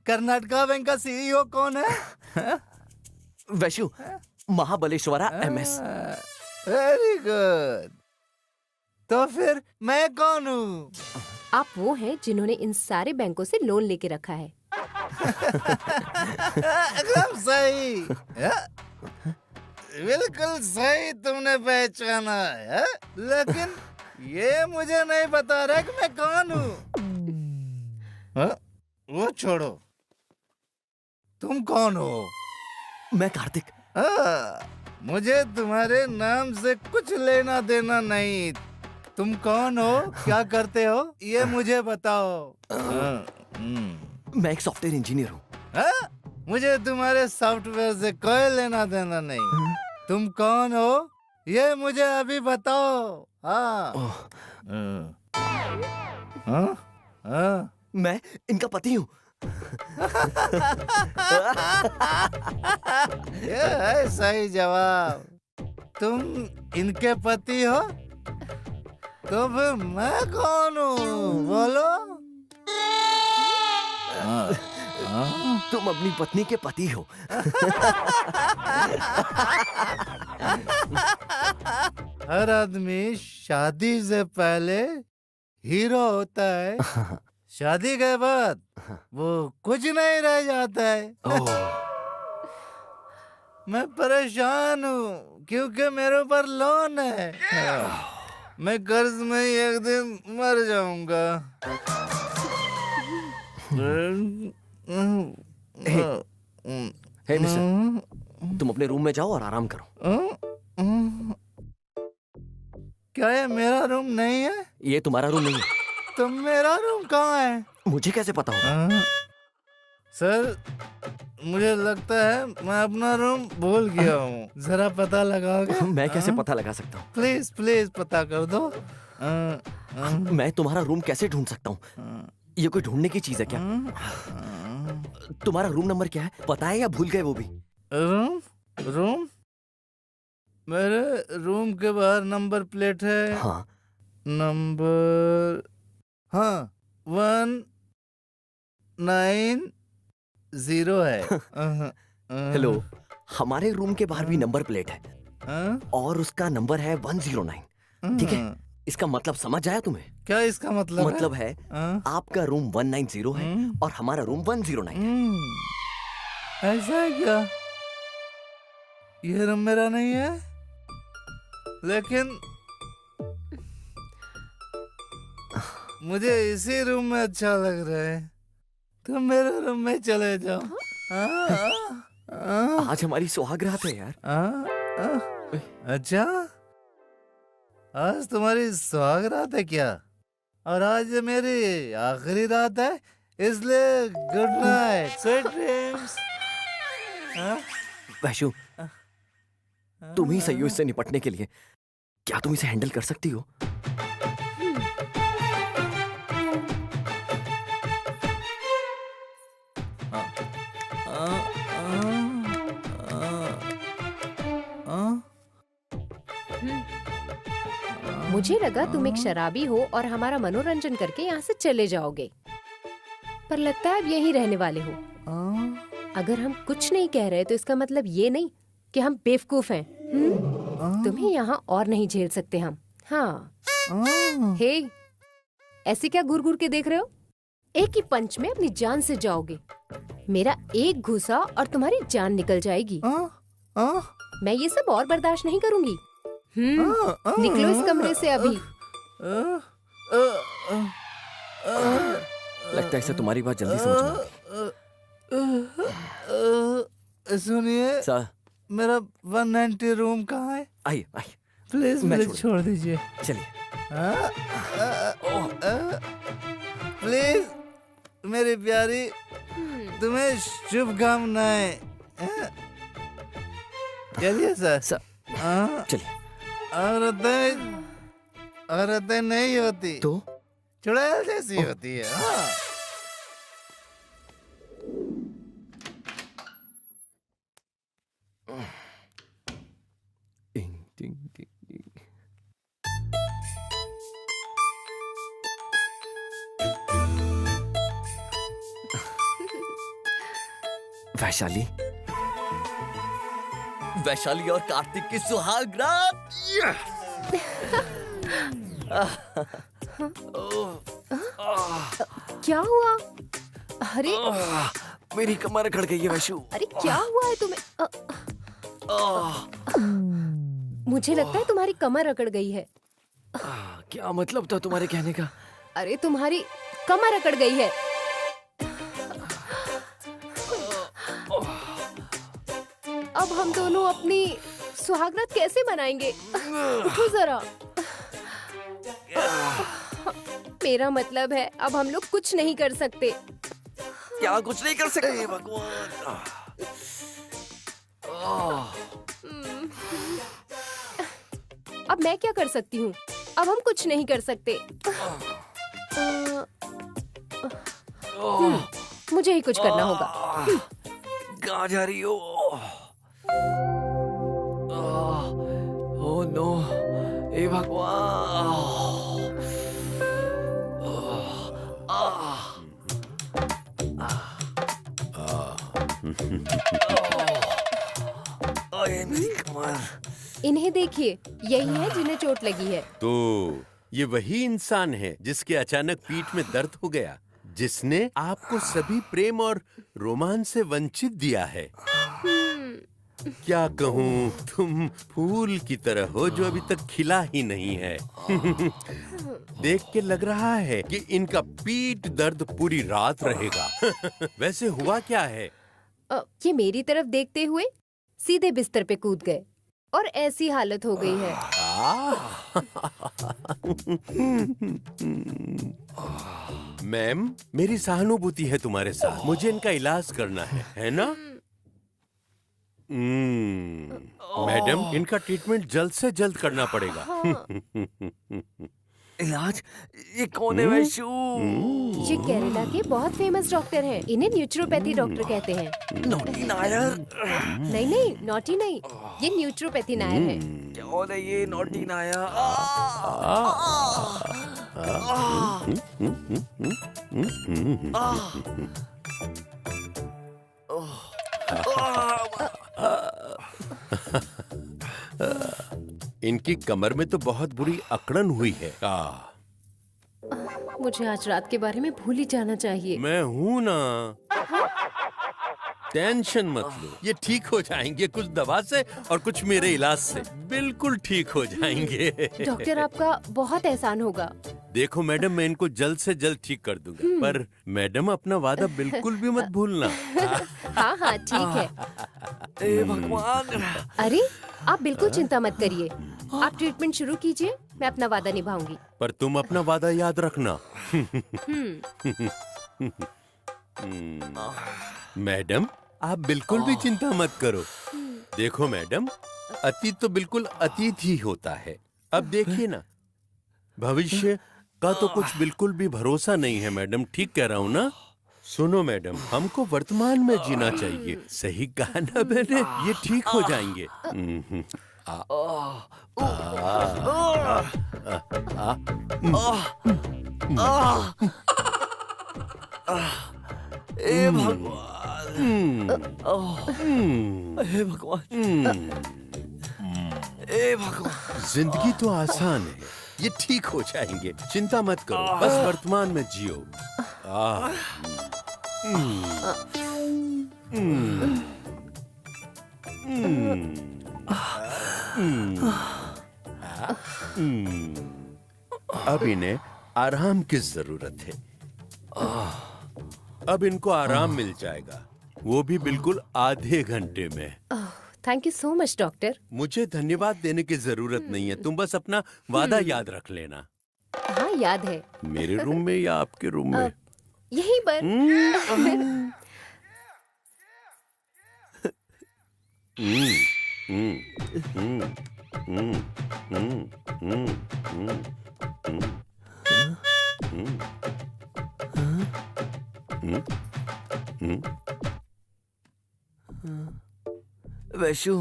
Karnataka bank का सीईओ कौन है? Vaishu Mahabaleshwara MS? Very good. तो फिर मैं कौन हूँ? आप वो हैं जिन्होंने इन सारे बैंकों से लोन लेके रखा है। एकदम सही। बिल्कुल सही तुमने पहचाना है, लेकिन ये मुझे नहीं बता रहा कि मैं कौन हूँ। वो छोड़ो, तुम कौन हो? मैं कार्तिक। मुझे तुम्हारे नाम से कुछ लेना देना नहीं। तुम कौन हो, क्या करते हो, ये मुझे बताओ। मैं एक सॉफ्टवेयर इंजीनियर हूँ। मुझे तुम्हारे सॉफ्टवेयर से कोई लेना देना नहीं। तुम कौन हो, ये मुझे अभी बताओ। मैं इनका पति हूँ। ये है सही जवाब। तुम इनके पति हो, तो फिर मैं कौन हूँ बोलो? तुम अपनी पत्नी के पति हो। हर आदमी शादी से पहले हीरो होता है, शादी के बाद वो कुछ नहीं रह जाता है। मैं परेशान हूँ क्योंकि मेरे ऊपर लोन है। मैं कर्ज में ही एक दिन मर जाऊंगा। हे मिस्टर, तुम अपने रूम में जाओ और आराम करो। क्या ये मेरा रूम नहीं है? ये तुम्हारा रूम नहीं है। तो मेरा रूम कहाँ है? मुझे कैसे पता होगा? सर, मुझे लगता है मैं अपना रूम भूल गया हूँ। जरा पता लगाओगे? मैं कैसे पता लगा सकता हूँ? प्लीज प्लीज पता कर दो। मैं तुम्हारा रूम कैसे ढूंढ सकता हूँ? ये कोई ढूंढने की चीज है क्या? तुम्हारा रूम नंबर क्या है? पता है या भूल गए वो भी? रूम रूम मेरे रूम के बाहर नंबर प्लेट है। हाँ। नंबर, हाँ, 190 है। हेलो, हमारे रूम के बाहर भी नंबर प्लेट है और उसका नंबर है 109। ठीक है, इसका मतलब समझ आया तुम्हें? क्या इसका मतलब मतलब है आपका रूम 190 है और हमारा रूम 109 है। ऐसा है क्या? ये रूम मेरा नहीं है, लेकिन मुझे इसी रूम में अच्छा लग रहा है। तुम मेरे रूम में चले जाओ। आज हमारी सुहागरात है यार। अच्छा, आज तुम्हारी सुहागरात है क्या? और आज मेरी आखिरी रात है, इसलिए good night, sweet dreams. Vaishu, तुम ही सही हो इससे निपटने के लिए। क्या तुम इसे हैंडल कर सकती हो? मुझे लगा तुम एक शराबी हो और हमारा मनोरंजन करके यहाँ से चले जाओगे, पर लगता है अब यहीं रहने वाले हो। अगर हम कुछ नहीं कह रहे तो इसका मतलब ये नहीं कि हम बेवकूफ हैं। तुम्हें यहाँ और नहीं झेल सकते हम। हाँ। हे, ऐसे क्या घूर घूर के देख रहे हो? एक ही पंच में अपनी जान से जाओगे। मेरा एक घूसा और तुम्हारी जान निकल जाएगी। मैं ये सब और बर्दाश्त नहीं करूंगी। निकलो इस कमरे से अभी। लगता है इसे तुम्हारी बात जल्दी समझ में आएगी। सुनिए सर, मेरा 190 रूम कहाँ है? आइए आइए, प्लीज मैं प्लीज छोड़ दीजिए। चलिए। प्लीज मेरी प्यारी, तुम्हें शुभकामनाएं। चलिए सर। चलिए। औरतें नहीं होती तो चुड़ैल जैसी होती है। हाँ। वैशाली, वैशाली और कार्तिक की सुहागरात। क्या हुआ? अरे मेरी कमर अकड़ गई है वैशु। अरे क्या हुआ है तुम्हें? मुझे लगता है तुम्हारी कमर अकड़ गई है। क्या मतलब था तुम्हारे कहने का? अरे तुम्हारी कमर अकड़ गई है। अब हम दोनों अपनी सुहागरात कैसे मनाएंगे? उठो जरा। मेरा मतलब है अब हम लोग कुछ नहीं कर सकते। क्या कुछ नहीं कर सकते? भगवान। अब मैं क्या कर सकती हूँ? अब हम कुछ नहीं कर सकते। मुझे ही कुछ करना होगा। कहाँ जा रही हो? ओह नो, हे भगवान। मेरी कमर। इन्हें देखिए, यही है जिन्हें चोट लगी है। तो ये वही इंसान है जिसके अचानक पीठ में दर्द हो गया, जिसने आपको सभी प्रेम और रोमांस से वंचित दिया है। क्या कहूँ, तुम फूल की तरह हो जो अभी तक खिला ही नहीं है। देख के लग रहा है कि इनका पीठ दर्द पूरी रात रहेगा। वैसे हुआ क्या है? ये मेरी तरफ देखते हुए सीधे बिस्तर पे कूद गए और ऐसी हालत हो गई है। मैम, मेरी सहानुभूति है तुम्हारे साथ। मुझे इनका इलाज करना है ना? मैडम, इनका ट्रीटमेंट जल्द से जल्द करना पड़ेगा। इलाज? ये कौन है वैशु? ये केरला के बहुत फेमस डॉक्टर हैं। इन्हें न्यूट्रोपैथी डॉक्टर कहते हैं। नॉटी नायर? नहीं नहीं, नॉटी नहीं, ये न्यूट्रोपैथी नायर है। कौन है ये नॉटी नायर? इनकी कमर में तो बहुत बुरी अकड़न हुई है। मुझे आज रात के बारे में भूल ही जाना चाहिए। मैं हूँ ना, टेंशन मत लो। ये ठीक हो जाएंगे, कुछ दवा से और कुछ मेरे इलाज से बिल्कुल ठीक हो जाएंगे। डॉक्टर, आपका बहुत एहसान होगा। देखो मैडम, मैं इनको जल्द से जल्द ठीक कर दूंगा, पर मैडम अपना वादा बिल्कुल भी मत भूलना। हाँ हाँ ठीक है। हे भगवान! अरे आप बिल्कुल चिंता मत करिए, आप ट्रीटमेंट शुरू कीजिए, मैं अपना वादा निभाऊंगी। पर तुम अपना वादा याद रखना। मैडम, आप बिल्कुल भी चिंता मत करो। देखो मैडम, अतीत तो बिल्कुल अतीत ही होता है। अब देखिए ना, भविष्य का तो कुछ बिल्कुल भी भरोसा नहीं है। मैडम, ठीक कह रहा हूँ ना? सुनो मैडम, हमको वर्तमान में जीना चाहिए। सही कहा ना मैंने? ये ठीक हो जाएंगे। हे भगवान! हे भगवान! हे भगवान! जिंदगी तो आसान है, ये ठीक हो जाएंगे। चिंता मत करो, बस वर्तमान में जियो। अब इन्हें आराम की जरूरत है। अब इनको आराम मिल जाएगा, वो भी बिल्कुल आधे घंटे में। Thank you so much doctor. मुझे धन्यवाद देने की जरूरत नहीं है, तुम बस अपना वादा याद रख लेना। हाँ याद है। मेरे रूम में या आपके रूम में? यहीं पर। वैशु,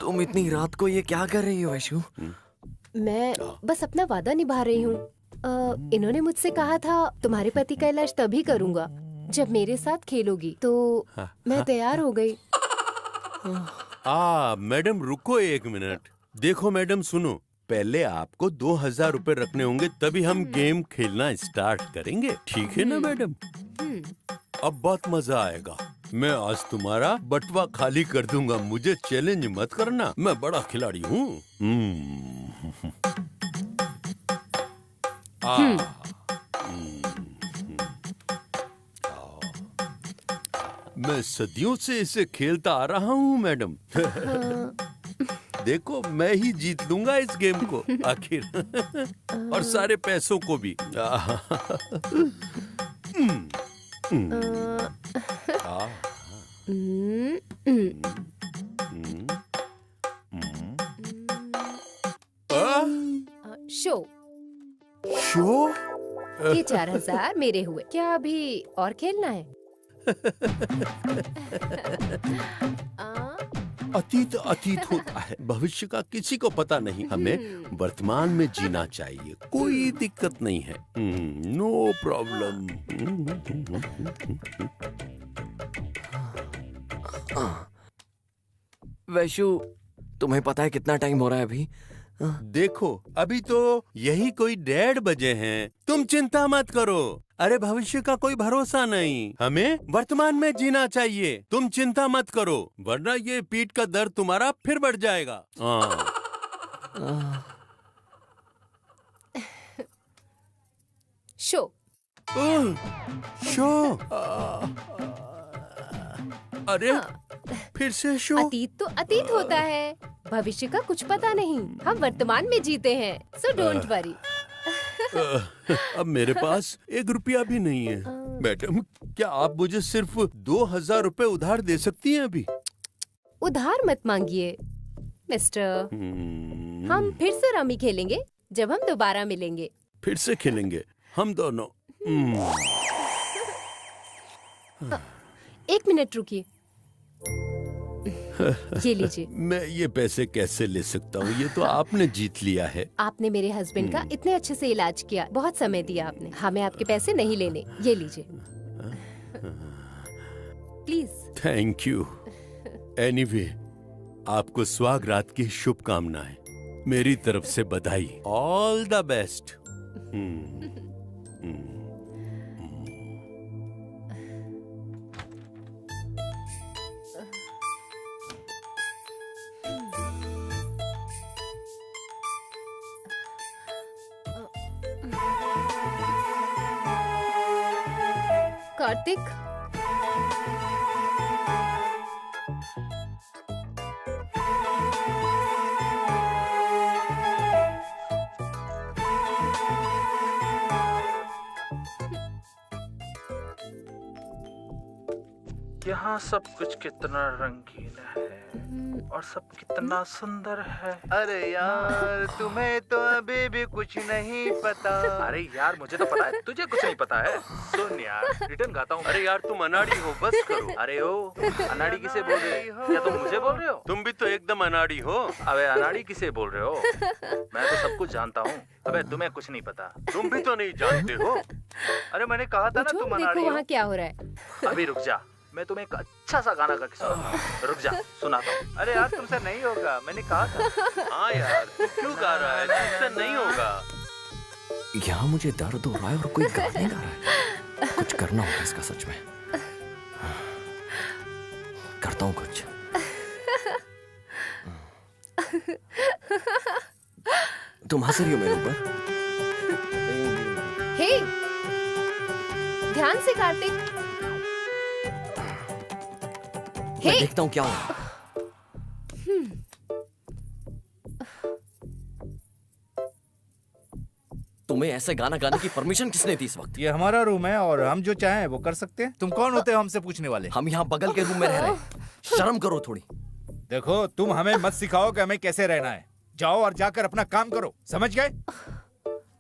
तुम इतनी रात को ये क्या कर रही हो वैशु? मैं बस अपना वादा निभा रही हूँ। इन्होंने मुझसे कहा था तुम्हारे पति का इलाज तभी करूँगा जब मेरे साथ खेलोगी, तो मैं तैयार हो गई। मैडम रुको एक मिनट। देखो मैडम, सुनो, पहले आपको 2000 रुपए रखने होंगे, तभी हम गेम खेलना स्टार्ट करेंगे। ठीक है ना मैडम? अब बहुत मजा आएगा। मैं आज तुम्हारा बटवा खाली कर दूंगा। मुझे चैलेंज मत करना, मैं बड़ा खिलाड़ी हूँ। मैं सदियों से इसे खेलता आ रहा हूँ मैडम। देखो, मैं ही जीत लूंगा इस गेम को आखिर, और सारे पैसों को भी। Show show? ये 4000 मेरे हुए। क्या अभी और खेलना है? अतीत अतीत होता है, भविष्य का किसी को पता नहीं। हमें वर्तमान में जीना चाहिए, कोई दिक्कत नहीं है। No problem. वैशु, तुम्हें पता है कितना टाइम हो रहा है अभी? देखो अभी तो यही कोई 1:30 बजे हैं। तुम चिंता मत करो। अरे भविष्य का कोई भरोसा नहीं, हमें वर्तमान में जीना चाहिए। तुम चिंता मत करो, वरना ये पीठ का दर्द तुम्हारा फिर बढ़ जाएगा। शो। शो? अरे फिर से शो? अतीत तो अतीत होता है, भविष्य का कुछ पता नहीं। हम वर्तमान में जीते हैं, सो डोंट वरी। अब मेरे पास 1 रुपया भी नहीं है। मैडम, क्या आप मुझे सिर्फ 2000 रुपए उधार दे सकती हैं अभी? उधार मत मांगिए मिस्टर। हम फिर से रमी खेलेंगे जब हम दोबारा मिलेंगे। फिर से खेलेंगे हम दोनों? 1 मिनट रुकिए। ये लीजिए। मैं ये पैसे कैसे ले सकता हूँ? ये तो आपने जीत लिया है। आपने मेरे हस्बैंड का इतने अच्छे से इलाज किया, बहुत समय दिया आपने। हमें आपके पैसे नहीं लेने। ये लीजिए प्लीज। Thank you. एनीवे, आपको स्वागरात की शुभकामनाएं। मेरी तरफ से बधाई। All the best. कार्तिक, यहाँ सब कुछ कितना रंगीन है और सब कितना सुंदर है। अरे यार, तुम्हें तो अभी भी कुछ नहीं पता। अरे यार, मुझे तो पता है, तुझे कुछ नहीं पता है। सुन यार, रिटर्न गाता हूँ। अरे यार, तुम अनाड़ी हो, बस करो। अरे ओ, अनाड़ी किसे बोल रहे हो? क्या तुम मुझे बोल रहे हो? तुम भी तो एकदम अनाड़ी हो। अबे अनाड़ी किसे बोल रहे हो? मैं तो सब कुछ जानता हूँ। अबे तुम्हें कुछ नहीं पता। तुम भी तो नहीं जानते हो। अरे मैंने कहा था ना पूछो, तुम देखो अनाड़ी वहाँ हो। क्या हो रहा है। अभी रुक जा, मैं तुम्हें एक अच्छा सा गाना गा के सुनाता। रुक जा, सुनाता हूँ। अरे यार, तुमसे नहीं होगा, मैंने कहा था। हाँ यार, तू क्यों गा रहा है? तुमसे नहीं होगा। यहाँ मुझे दर्द हो रहा है और कोई गाने गा रहा है। कुछ करना होगा इसका सच में। करता हूँ कुछ। तुम हंस रही हो मेरे ऊपर? हे, ध्यान से कार्तिक। मैं देखता हूँ क्या हो। तुम्हें ऐसे गाना गाने की परमिशन किसने दी इस वक्त? ये हमारा रूम है और हम जो चाहें वो कर सकते हैं। तुम कौन होते हो हमसे पूछने वाले? हम यहाँ बगल के रूम में रह रहे हैं। शर्म करो थोड़ी। देखो, तुम हमें मत सिखाओ कि हमें कैसे रहना है। जाओ और जाकर अपना काम करो, समझ गए?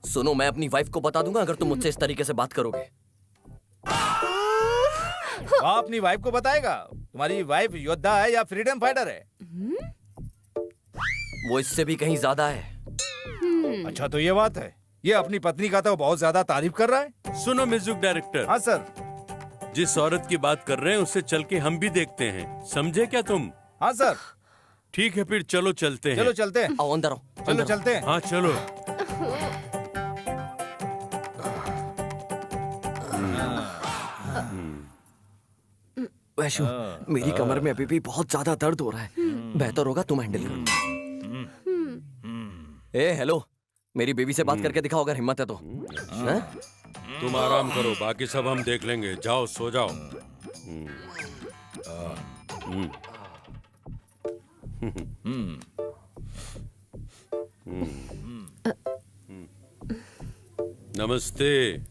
सुनो, मैं अपनी वाइफ को बता दूंगा अगर तुम मुझसे इस तरीके से बात करोगे। अपनी वाइफ को बताएगा? तुम्हारी वाइफ योद्धा है या फ्रीडम फाइटर है? वो इससे भी कहीं ज्यादा है। अच्छा, तो ये बात है। ये अपनी पत्नी का तो बहुत ज्यादा तारीफ कर रहा है। सुनो म्यूजिक डायरेक्टर। हाँ सर। जिस औरत की बात कर रहे हैं उससे चल के हम भी देखते हैं, समझे क्या तुम? हाँ सर। ठीक है, फिर चलो चलते हैं। चलो चलते हैं। आओ अंदर आओ। चलो चलते हैं। हाँ चलो। वैशु, मेरी कमर में अभी भी बहुत ज्यादा दर्द हो रहा है। बेहतर होगा तुम हैंडल करो। ए हेलो, मेरी बेबी से बात करके दिखाओ अगर हिम्मत है तो। हैं? तुम आराम करो, बाकी सब हम देख लेंगे। जाओ, सो जाओ। नमस्ते।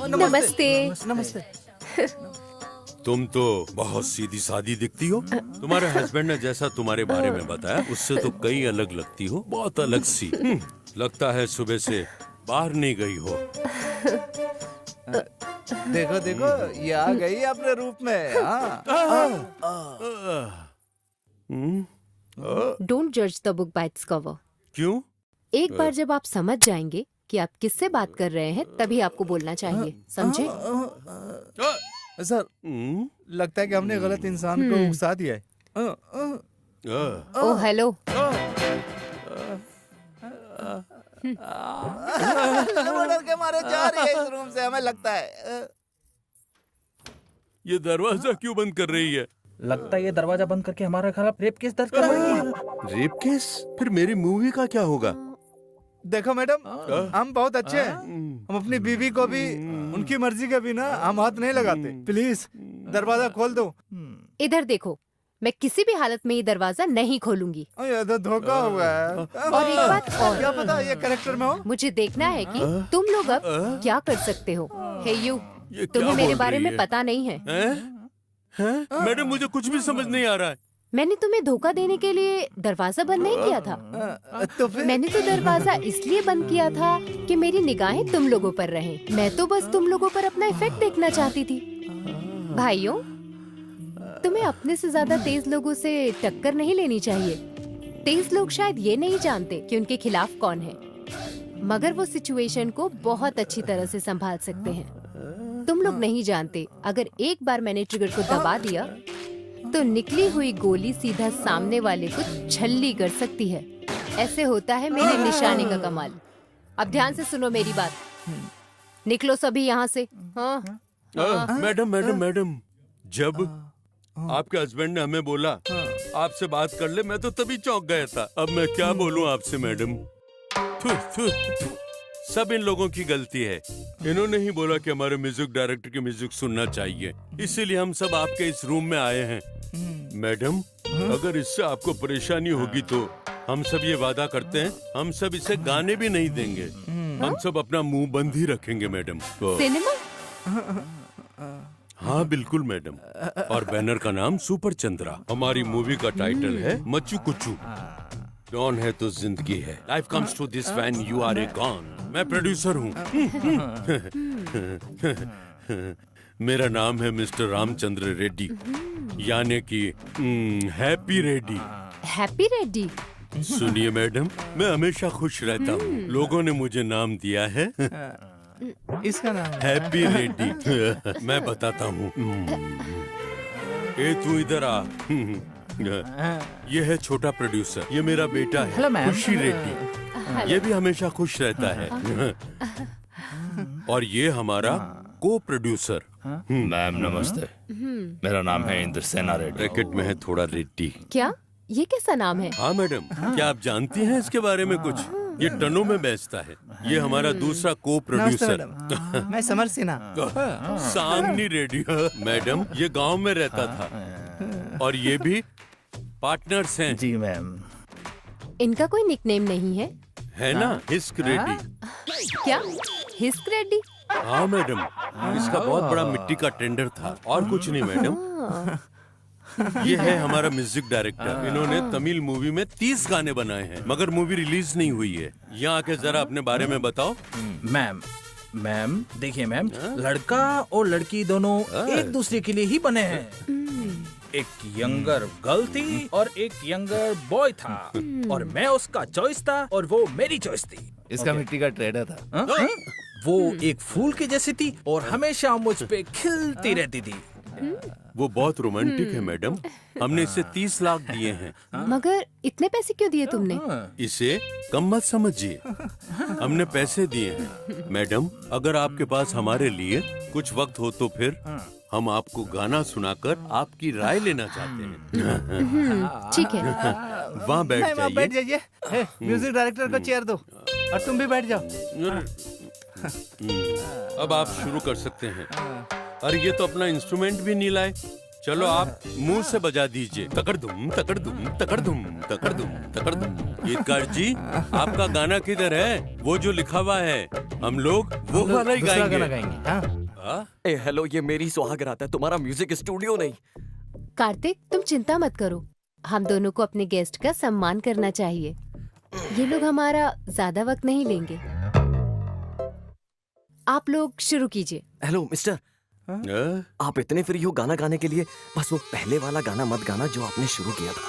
नमस्ते। नमस्ते। तुम तो बहुत सीधी सादी दिखती हो। तुम्हारे हस्बैंड ने जैसा तुम्हारे बारे में बताया उससे तो कई अलग लगती हो, बहुत अलग सी। लगता है सुबह से बाहर नहीं गई हो। देखो देखो, ये आ गई अपने रूप में। डोंट जज the book by its cover. क्यों? एक बार जब आप समझ जाएंगे कि आप किससे बात कर रहे हैं, तभी आपको बोलना चाहिए, समझे? सर हम्म, लगता है कि हमने गलत इंसान को उकसा दिया है। ओ हेलो। वो डर के मारे जा रही है इस रूम से, हमें लगता है। ये दरवाजा क्यों बंद कर रही है? लगता है ये दरवाजा बंद करके हमारे खिलाफ रेप केस दर्ज करवाएगी। Rape case? फिर मेरी मूवी का क्या होगा? देखो मैडम, हम बहुत अच्छे हैं। हम अपनी बीवी को भी उनकी मर्जी के बिना हम हाथ नहीं लगाते। प्लीज दरवाजा खोल दो। इधर देखो, मैं किसी भी हालत में ये दरवाजा नहीं खोलूंगी। ये तो धोखा हुआ है। और एक बात और, क्या पता ये कैरेक्टर में हो। मुझे देखना है कि तुम लोग अब क्या कर सकते हो। हे यू, ये तुम्हें क्या मेरे बोल बारे रही में है? पता नहीं है। हैं? मैडम मुझे कुछ भी समझ नहीं आ रहा है। मैंने तुम्हें धोखा देने के लिए दरवाजा बंद नहीं किया था। तो फिर मैंने तो दरवाजा इसलिए बंद किया था कि मेरी निगाहें तुम लोगों पर रहें। मैं तो बस तुम लोगों पर अपना इफेक्ट देखना चाहती थी। भाइयों, तुम्हें अपने से ज्यादा तेज लोगों से टक्कर नहीं लेनी चाहिए। तेज लोग शायद ये नहीं जानते कि उनके खिलाफ कौन है, मगर वो सिचुएशन को बहुत अच्छी तरह से संभाल सकते हैं। तुम लोग नहीं जानते, अगर एक बार मैंने ट्रिगर को दबा दिया तो निकली हुई गोली सीधा सामने वाले को छल्ली कर सकती है। ऐसे होता है मेरी निशाने का कमाल। अब ध्यान से सुनो मेरी बात। निकलो सभी यहाँ से। हाँ। मैडम मैडम मैडम, जब आपके हस्बैंड ने हमें बोला आपसे बात कर ले, मैं तो तभी चौंक गया था। अब मैं क्या बोलूं आपसे मैडम। थू, थू, थू। सब इन लोगों की गलती है। इन्होंने ही बोला कि हमारे म्यूजिक डायरेक्टर की म्यूजिक सुनना चाहिए, इसीलिए हम सब आपके इस रूम में आए हैं। मैडम, अगर इससे आपको परेशानी होगी तो हम सब ये वादा करते हैं, हम सब इसे गाने भी नहीं देंगे। हम सब अपना मुंह बंद ही रखेंगे मैडम। तो सिनेमा? हाँ बिल्कुल मैडम। और बैनर का नाम सुपर चंद्रा। हमारी मूवी का टाइटल है मच्चू कुच्चू। डॉन है तो जिंदगी है। Life comes to this when you are a gone. मैं प्रोड्यूसर हूँ। मेरा नाम है मिस्टर रामचंद्र रेड्डी, यानी कि हैप्पी रेड्डी। हैप्पी रेड्डी? सुनिए मैडम, मैं हमेशा खुश रहता हूँ। लोगों ने मुझे नाम दिया है इसका नाम हैप्पी रेड्डी। मैं बताता हूँ। ए तू इधर आ। ये है छोटा प्रोड्यूसर, ये मेरा बेटा है खुशी रेड्डी। ये भी हमेशा खुश रहता है। और ये हमारा को प्रोड्यूसर। मैम नमस्ते, मेरा नाम है इंद्र सेना रेड्डी। ब्रैकेट में है थोड़ा रेड्डी। क्या? ये कैसा नाम है? हाँ मैडम, क्या आप जानती हैं इसके बारे में कुछ? ये टनों में बेचता है। ये हमारा दूसरा को प्रोड्यूसर। मैं समर सिन्हा। सामनी रेड्डी। मैडम, ये गांव में रहता था और ये भी पार्टनर्स हैं। जी मैम। इनका कोई निकनेम नहीं है? है ना, हिस्क रेड्डी। क्या? हिस्क रेड्डी? हाँ मैडम, इसका बहुत बड़ा मिट्टी का टेंडर था और कुछ नहीं मैडम। ये है हमारा म्यूजिक डायरेक्टर। इन्होंने तमिल मूवी में 30 गाने बनाए हैं, मगर मूवी रिलीज नहीं हुई है। यहाँ आके जरा अपने बारे में बताओ। मैम देखिए मैम, लड़का और लड़की दोनों एक दूसरे के लिए ही बने हैं। एक यंगर गर्ल थी और एक यंगर बॉय था, और मैं उसका चॉइस था और वो मेरी चॉइस थी। इसका मिट्टी का ट्रेडर था। वो एक फूल की जैसी थी और हमेशा मुझ पे खिलती रहती थी। वो बहुत रोमांटिक है मैडम। हमने इसे 30 लाख दिए हैं। मगर इतने पैसे क्यों दिए तुमने? इसे कम मत समझिए, हमने पैसे दिए हैं। मैडम, अगर आपके पास हमारे लिए कुछ वक्त हो तो फिर हम आपको गाना सुनाकर आपकी राय लेना चाहते हैं। ठीक है। वहाँ बैठ जाइए। म्यूजिक डायरेक्टर को चेयर दो और तुम भी बैठ जाओ। अब आप शुरू कर सकते हैं। अरे ये तो अपना इंस्ट्रूमेंट भी नहीं लाए। चलो आप मुंह से बजा दीजिए। तकड़दुम तकड़दुम तकड़दुम तकड़दुम तकड़दुम। गीतकार जी, आपका गाना किधर है? वो जो लिखा हुआ है, हम लोग वो वाला ही गाएंगे। ए हेलो, ये मेरी सुहागरात है, तुम्हारा म्यूजिक स्टूडियो नहीं। कार्तिक, तुम चिंता मत करो। हम दोनों को अपने गेस्ट का सम्मान करना चाहिए। ये लोग हमारा ज्यादा वक्त नहीं लेंगे। आप लोग शुरू कीजिए। हेलो मिस्टर, आप इतने फ्री हो गाना गाने के लिए? बस वो पहले वाला गाना मत गाना जो आपने शुरू किया था।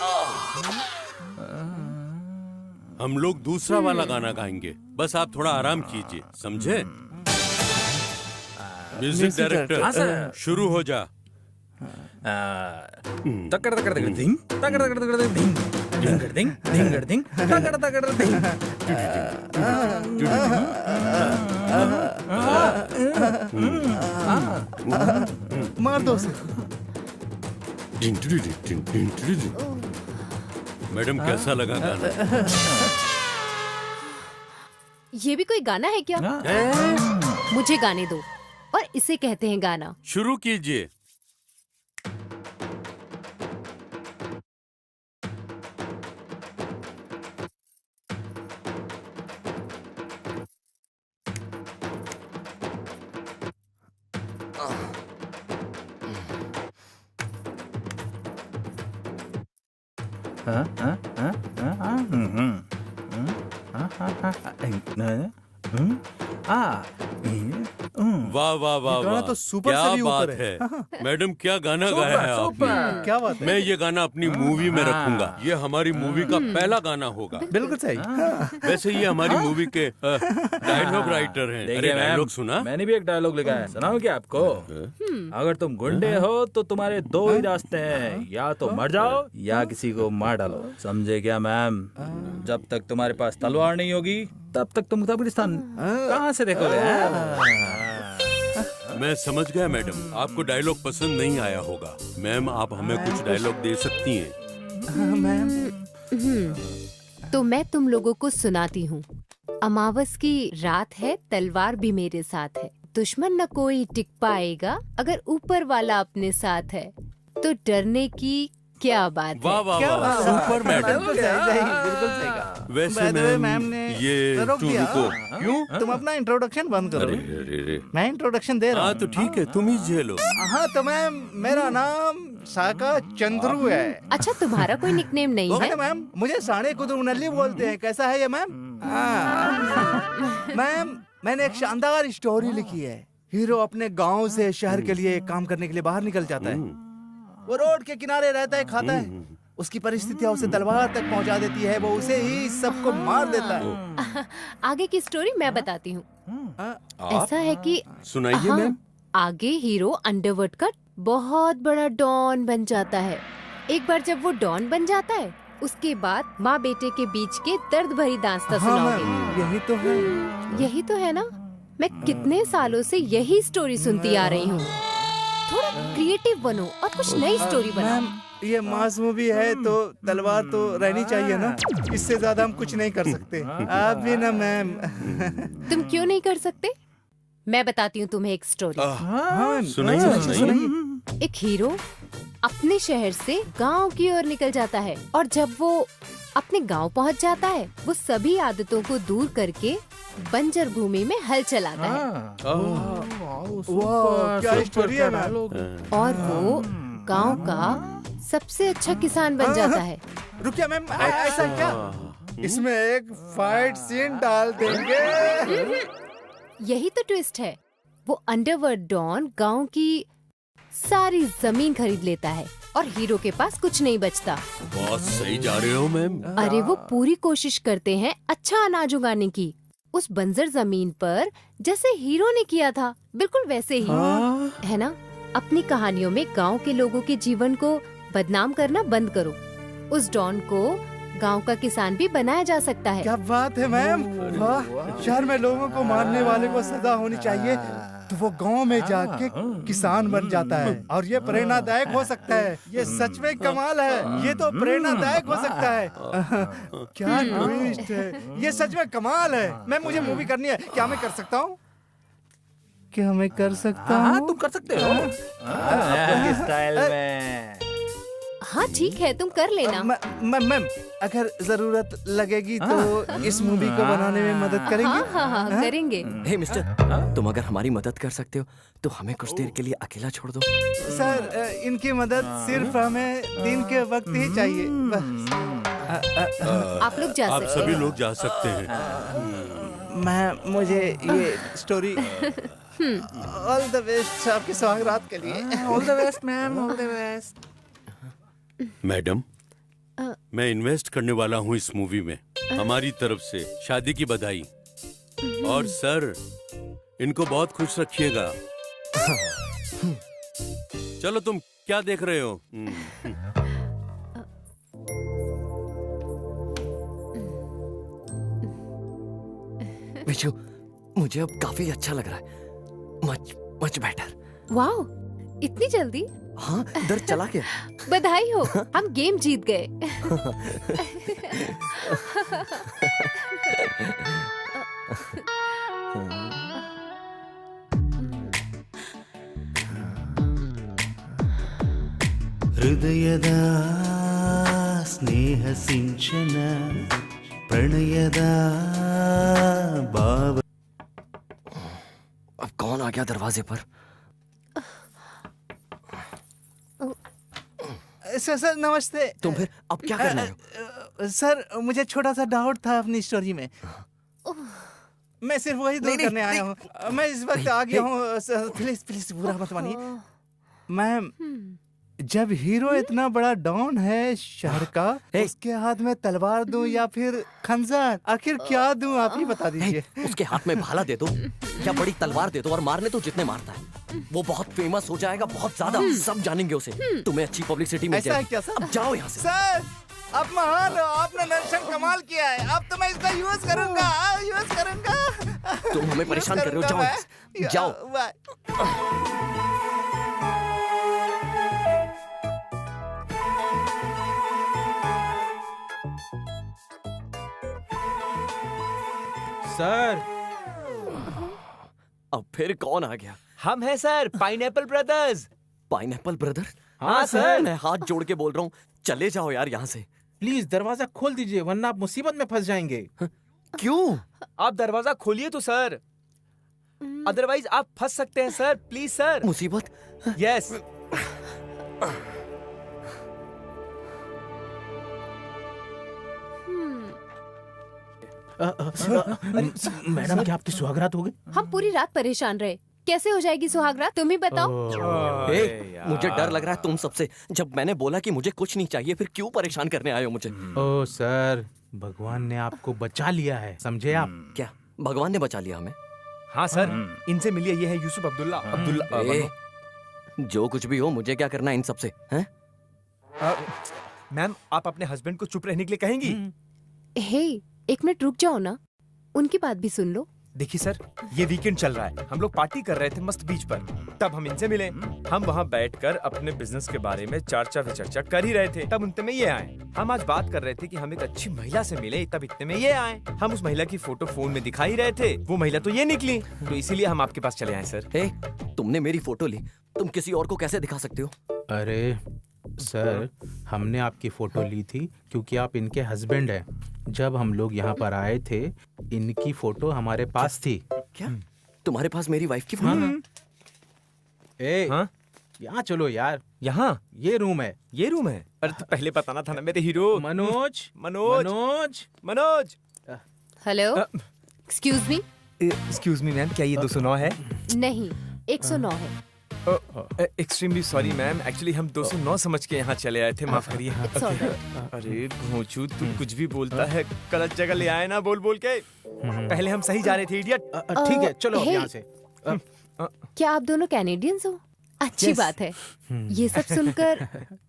हम लोग दूसरा वाला गाना गाएंगे। बस आप थोड़ा आराम कीजिए, समझे? म्यूजिक डायरेक्टर हाँ, सर। शुरू हो जा। तकड़ तकड़ तकड़ धिंग, तकड़ तकड़ तकड़ धिंग, धिंगड़ धिंग, धिंगड़ धिंग, तकड़ तकड़ धिंग। मार दो उसे। मैडम कैसा लगा गाना? ये भी कोई गाना है क्या? मुझे गाने दो, और इसे कहते हैं गाना। शुरू कीजिए। वाह वाह वाह गाना वाह, तो सुपर क्या से भी ऊपर बात है। है। मैडम क्या गाना गाया है आपने। क्या बात है। मैं ये गाना अपनी मूवी में रखूंगा। ये हमारी मूवी का पहला गाना होगा। बिल्कुल सही। वैसे ये हमारी मूवी के डायलॉग राइटर हैं। देखिए अरे मैम, डायलॉग सुना। मैंने भी एक डायलॉग लिखा है, सुनाऊं क्या आपको? अगर तुम गुंडे हो तो तुम्हारे दो ही रास्ते हैं, या तो मर जाओ या किसी को मार डालो। समझे क्या मैम? जब तक तुम्हारे पास तलवार नहीं होगी तब तक तुम कब्रिस्तान कहाँ से देखोगे? मैं समझ गया मैडम, आपको डायलॉग पसंद नहीं आया होगा। मैम आप हमें कुछ डायलॉग दे सकती हैं? तो मैं तुम लोगों को सुनाती हूँ। अमावस की रात है, तलवार भी मेरे साथ है, दुश्मन न कोई टिक पाएगा, अगर ऊपर वाला अपने साथ है तो डरने की क्या बात है। वाह वाह वाह, सुपर मैडम। बिल्कुल सही, बिल्कुल सही कहा। वैसे By the way, मैम ने ये रोक तुम दिया। रुको। क्यों? तुम अपना इंट्रोडक्शन बंद करो। अरे अरे अरे। मैं इंट्रोडक्शन दे रहा हाँ हूँ। तो ठीक है, तुम ही झेलो। हाँ तो मैम, मेरा नाम साका चंद्रू है। अच्छा, तुम्हारा कोई निकनेम नहीं है? ओके मैम, मुझे साढ़े कुदुरनल्ली बोलते हैं। कैसा है ये मैम? हाँ। मैम, मैंने एक शानदार स्टोरी लिखी है। हीरो अपने गांव से शहर के लिए काम करने के लिए बाहर निकल जाता है। वो रोड के किनारे रहता है, खाता है। उसकी परिस्थितियां उसे तलवार तक पहुंचा देती है, वो उसे ही सबको मार देता है। आगे की स्टोरी मैं बताती हूँ। ऐसा है कि सुनाइए हाँ, मैम। आगे हीरो अंडरवर्ल्ड का बहुत बड़ा डॉन बन जाता है। एक बार जब वो डॉन बन जाता है, उसके बाद माँ बेटे के बीच के दर्द भरी दास्तां हाँ सुनाओगे। मैम, यही तो है। यही तो है ना, मैं कितने सालों से यही स्टोरी सुनती आ रही हूँ। थोड़ा क्रिएटिव बनो और कुछ नई स्टोरी बनाओ। मैम, ये मास मूवी है तो तलवार तो रहनी चाहिए ना। इससे ज्यादा हम कुछ नहीं कर सकते। आप भी ना मैम। तुम क्यों नहीं कर सकते? मैं बताती हूँ तुम्हें एक स्टोरी। हाँ, सुनाइए सुनाइए। एक हीरो अपने शहर से गांव की ओर निकल जाता है, और जब वो अपने गांव पहुंच जाता है, वो सभी आदतों को दूर करके बंजर भूमि में हल चलाता है। वाह, क्या स्टोरी है मैम। और वो गांव का सबसे अच्छा किसान बन जाता है। रुकिए मैम, ऐसा क्या? इसमें एक फाइट सीन डाल देंगे। यही तो ट्विस्ट है। वो अंडरवर्ल्ड डॉन गांव की सारी जमीन खरीद लेता है और हीरो के पास कुछ नहीं बचता। बहुत सही जा रहे हो मैम। अरे वो पूरी कोशिश करते हैं अच्छा अनाज उगाने की, उस बंजर जमीन पर, जैसे हीरो ने किया था, बिल्कुल वैसे ही। है ना? अपनी कहानियों में गांव के लोगों के जीवन को बदनाम करना बंद करो। उस डॉन को गांव का किसान भी बनाया जा सकता है। क्या बात है मैम। वाह, शहर में लोगों को मारने वाले को सजा होनी चाहिए, तो वो गांव में जाके किसान बन जाता है, और ये प्रेरणादायक हो सकता है। ये सच में कमाल है। ये तो प्रेरणादायक हो सकता है। क्या ट्विस्ट है। ये सच में कमाल है। मैं, मुझे मूवी करनी है। क्या मैं कर सकता हूँ? क्या मैं कर सकता हाँ हूँ? तुम कर सकते हो। आपके स्टाइल में। हाँ ठीक है, तुम कर लेना। मैम, अगर जरूरत लगेगी तो इस मूवी को बनाने में मदद करेंगे। हाँ हाँ हाँ, करेंगे। हे मिस्टर, तुम अगर हमारी मदद कर सकते हो तो हमें कुछ देर के लिए अकेला छोड़ दो। सर, इनकी मदद सिर्फ हमें दिन के वक्त ही चाहिए। बस। आप लोग जा आप सकते सभी हैं। लोग जा सकते हैं। मैं, मुझे ये स्टोरी ऑल द बेस्ट आपके स्वागत के लिए। All the best ma'am, all the best. Madam, मैं इन्वेस्ट करने वाला हूँ इस मूवी में। हमारी तरफ से शादी की बधाई। और सर, इनको बहुत खुश रखिएगा। चलो तुम क्या देख रहे हो? विशु, मुझे अब काफी अच्छा लग रहा है। Much much better. वाओ, इतनी जल्दी? हाँ, दर्द चला गया। बधाई हो, हम गेम जीत गए। ಹೃದಯದ ಸ್ನೇಹ ಸಿಂಚನ ಪ್ರಣಯದ ಭಾವ. अब कौन आ गया दरवाजे पर? सर नमस्ते। तुम फिर अब क्या करना है? सर मुझे छोटा सा डाउट था अपनी स्टोरी में। मैं सिर्फ वही दूर करने आया हूँ। मैं इस वक्त आ गया हूँ। प्लीज प्लीज बुरा मत मानिए मैम। जब हीरो इतना बड़ा डॉन है शहर का, उसके हाथ में तलवार दूं या फिर खंजर, आखिर क्या दूं आप ही बता दीजिए। उसके हाथ में भाला दे दो या बड़ी तलवार दे दो और मारने तो जितने मारता है। वो बहुत फेमस हो जाएगा, बहुत ज्यादा, सब जानेंगे उसे। तुम्हें अच्छी पब्लिसिटी मिल ऐसा है जाएगी। क्या सर? अब जाओ यहाँ से। सर आप महान हो, आपने दर्शन कमाल किया है। अब तो मैं इसका यूज करूंगा, यूज करूंगा। तुम हमें परेशान कर रहे हो, जाओ यहाँ से। जाओ। बाय। सर, अब फिर कौन आ गया? हम हैं sir, pineapple brothers. Pineapple brother? हाँ सर। मैं हाथ जोड़ के बोल रहा हूँ, चले जाओ यार यहाँ से। प्लीज दरवाजा खोल दीजिए, वरना आप मुसीबत में फंस जाएंगे। क्यों? आप दरवाजा खोलिए तो सर, अदरवाइज आप फंस सकते हैं सर। Please sir. मुसीबत? यस। मैडम, क्या आपकी सुहागरात हो गई? हम पूरी रात परेशान रहे। कैसे हो जाएगी सुहागरात, तुम ही बताओ। मुझे डर लग रहा है तुम सबसे। जब मैंने बोला कि मुझे कुछ नहीं चाहिए, फिर क्यों परेशान करने आए हो मुझे? ओ सर, भगवान ने आपको बचा लिया है, समझे आप? क्या भगवान ने बचा लिया हमें? हाँ सर, इनसे मिलिए। ये है यूसुफ अब्दुल्ला। जो कुछ भी हो, मुझे क्या करना है इन सबसे? हैं? मैम, आप अपने हस्बैंड को चुप रहने के लिए कहेंगी? हे, एक मिनट रुक जाओ ना, उनकी बात भी सुन लो। देखिए सर, ये वीकेंड चल रहा है, हम लोग पार्टी कर रहे थे मस्त बीच पर, तब हम इनसे मिले। हम वहाँ बैठकर अपने बिजनेस के बारे में चर्चा कर ही रहे थे, तब उतने में ये आए। हम आज बात कर रहे थे कि हम एक अच्छी महिला से मिले, तब इतने में ये आए। हम उस महिला की फोटो फोन में दिखा ही रहे थे, वो महिला तो ये निकली, तो इसीलिए हम आपके पास चले आए सर। तुमने मेरी फोटो ली, तुम किसी और को कैसे दिखा सकते हो? अरे सर, हमने आपकी फोटो ली थी क्योंकि आप इनके हस्बैंड हैं। जब हम लोग यहाँ पर आए थे, इनकी फोटो हमारे पास थी। क्या? तुम्हारे पास मेरी वाइफ की फोटो? हाँ? यहाँ चलो यार। यहाँ? ये रूम है। ये रूम है? अरे तो पहले बताना था ना मेरे hero. Manoj. Hello, excuse me. Excuse me ma'am, क्या ये 209 है? नहीं, 109 है। एक्सट्रीमली सॉरी मैम, एक्चुअली हम 209 समझ के यहाँ चले आए थे, माफ करिए। It's all right. अरे भोंचू, तू कुछ भी बोलता है, गलत जगह ले आए ना बोल बोल के। पहले हम सही जा रहे थे, इडियट। ठीक है, चलो अब यहाँ से। क्या आप दोनों कैनेडियंस हो? अच्छी बात है। ये सब सुनकर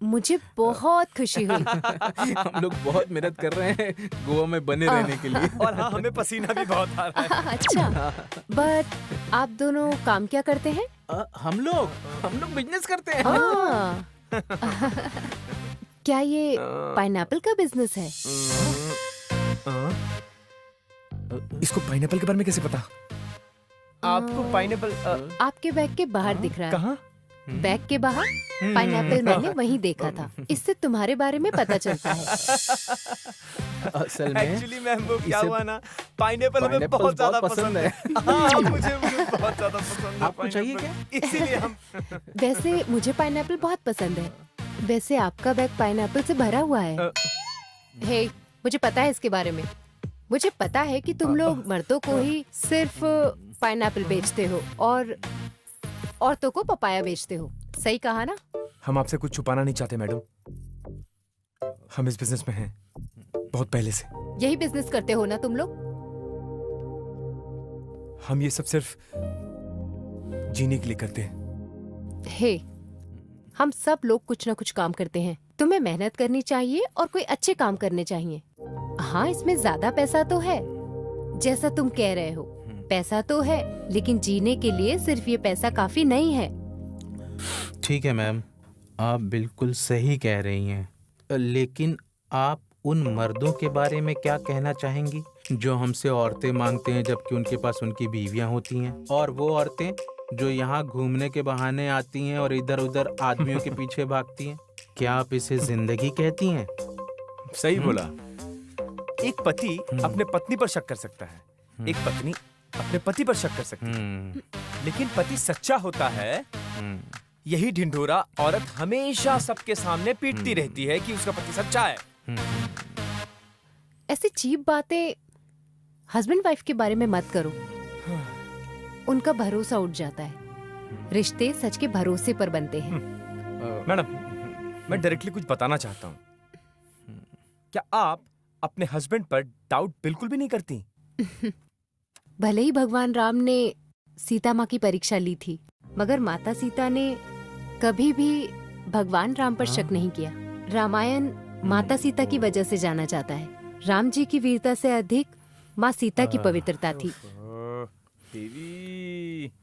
मुझे बहुत खुशी हुई। हम लोग बहुत मेहनत कर रहे हैं गोवा में बने रहने के लिए। और हाँ, हमें पसीना भी बहुत आ रहा है। अच्छा, बट आप दोनों काम क्या करते हैं? हम लोग बिजनेस करते हैं। क्या ये पाइनएप्पल का बिजनेस है? इसको पाइनएप्पल के बारे में कैसे पता? आपको पाइनएप्पल आपके बैग के बाहर दिख रहा है। कहाँ? बैग के बाहर पाइनएप्पल मैंने वहीं देखा था। इससे तुम्हारे बारे में पता चलता है। असल में एक्चुअली मैम, वो क्या हुआ ना, पाइनएप्पल हमें बहुत ज्यादा पसंद है। हाँ, मुझे बहुत ज्यादा पसंद है। आपको चाहिए क्या? इसीलिए हम। वैसे मुझे पाइनएप्पल बहुत पसंद है। वैसे आपका बैग पाइनएप्पल से भरा हुआ है। हे, मुझे पता है इसके बारे में। मुझे पता है कि तुम लोग मर्दों को ही सिर्फ पाइनएप्पल बेचते हो और औरतों को पपाया बेचते हो। सही कहा ना? हम आपसे कुछ छुपाना नहीं चाहते मैडम, हम इस बिजनेस में हैं बहुत पहले से। यही बिजनेस करते हो ना तुम लोग? हम ये सब सिर्फ जीने के लिए करते हैं। हे, हम सब लोग कुछ ना कुछ काम करते हैं। तुम्हें मेहनत करनी चाहिए और कोई अच्छे काम करने चाहिए। हाँ, इसमें ज्यादा पैसा तो है, जैसा तुम कह रहे हो। पैसा तो है, लेकिन जीने के लिए सिर्फ ये पैसा काफी नहीं है। ठीक है मैम, आप बिल्कुल सही कह रही हैं, लेकिन आप उन मर्दों के बारे में क्या कहना चाहेंगी जो हमसे औरतें मांगते हैं जबकि उनके पास उनकी बीवियां होती हैं, और वो औरतें जो यहाँ घूमने के बहाने आती हैं और इधर उधर आदमियों के पीछे भागती हैं? क्या आप इसे जिंदगी कहती हैं? सही बोला। एक पति अपने पत्नी पर शक कर सकता है, एक पत्नी अपने पति पर शक कर सकती है, लेकिन पति सच्चा होता है। यही ढिंढोरा औरत हमेशा सबके सामने पीटती रहती है कि उसका पति सच्चा है। ऐसी चीप बातें हस्बैंड वाइफ के बारे में मत करो। उनका भरोसा उठ जाता है। रिश्ते सच के भरोसे पर बनते हैं। मैडम, मैं डायरेक्टली कुछ बताना चाहता हूँ। क्या आप अपने हस्बैंड पर डाउट बिल्कुल भी नहीं करती? भले ही भगवान राम ने सीता माँ की परीक्षा ली थी, मगर माता सीता ने कभी भी भगवान राम पर शक नहीं किया। रामायण माता सीता की वजह से जाना जाता है। राम जी की वीरता से अधिक माँ सीता की पवित्रता थी।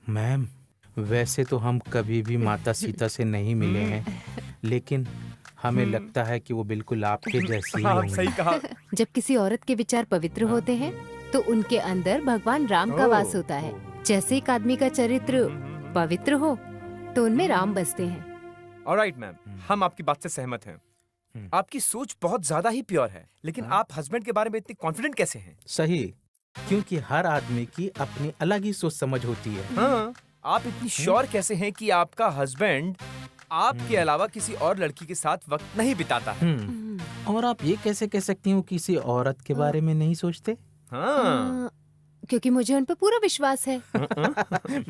मैम, वैसे तो हम कभी भी माता सीता से नहीं मिले हैं, लेकिन हमें लगता है कि वो बिल्कुल आपके जैसी ही होंगी। सही कहा। जब किसी औरत के विचार पवित्र होते हैं तो उनके अंदर भगवान राम का वास होता है। जैसे एक आदमी का चरित्र पवित्र हो तो उनमें राम बसते हैं। ऑलराइट मैम, हम आपकी बात से सहमत हैं। आपकी सोच बहुत ज्यादा ही प्योर है, लेकिन आप हस्बैंड के बारे में इतने कॉन्फिडेंट कैसे हैं? सही, क्योंकि हर आदमी की अपनी अलग ही सोच समझ होती है। हाँ, आप इतनी श्योर कैसे हैं कि आपका हस्बैंड आपके अलावा किसी और लड़की के साथ वक्त नहीं बिताता है? और आप ये कैसे कह सकती हो किसी औरत के बारे में नहीं सोचते? हाँ, क्योंकि मुझे उन पर पूरा विश्वास है।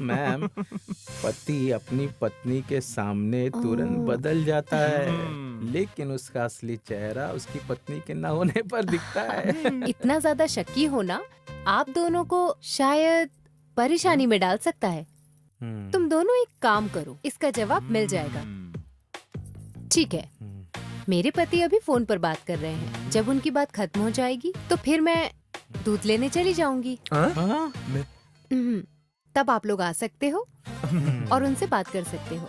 मैम, पति अपनी पत्नी के सामने तुरंत बदल जाता है, लेकिन उसका असली चेहरा उसकी पत्नी के न होने पर दिखता है। इतना ज्यादा शक्की होना आप दोनों को शायद परेशानी में डाल सकता है। तुम दोनों एक काम करो, इसका जवाब मिल जाएगा। ठीक है, मेरे पति अभी फोन पर बात कर रहे हैं। जब उनकी बात खत्म हो जाएगी तो फिर मैं दूध लेने चली जाऊंगी। तब आप लोग आ सकते हो और उनसे बात कर सकते हो।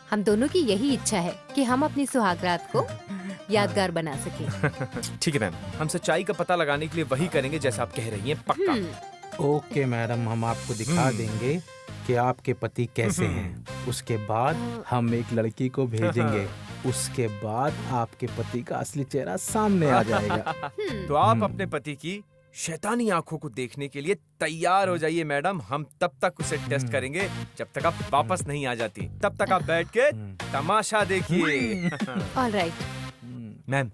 हम दोनों की यही इच्छा है कि हम अपनी सुहागरात को यादगार बना सकें। ठीक है मैम, हम सच्चाई का पता लगाने के लिए वही करेंगे जैसा आप कह रही हैं, पक्का। ओके मैडम, हम आपको दिखा देंगे कि आपके पति कैसे हैं। उसके बाद हम एक लड़की को भेजेंगे। उसके बाद आपके पति का असली चेहरा सामने आ जाएगा। तो आप अपने पति की शैतानी आंखों को देखने के लिए तैयार हो जाइए मैडम। हम तब तक उसे टेस्ट करेंगे जब तक आप वापस नहीं आ जाती। तब तक आप बैठ के तमाशा देखिए। ऑलराइट। मैम,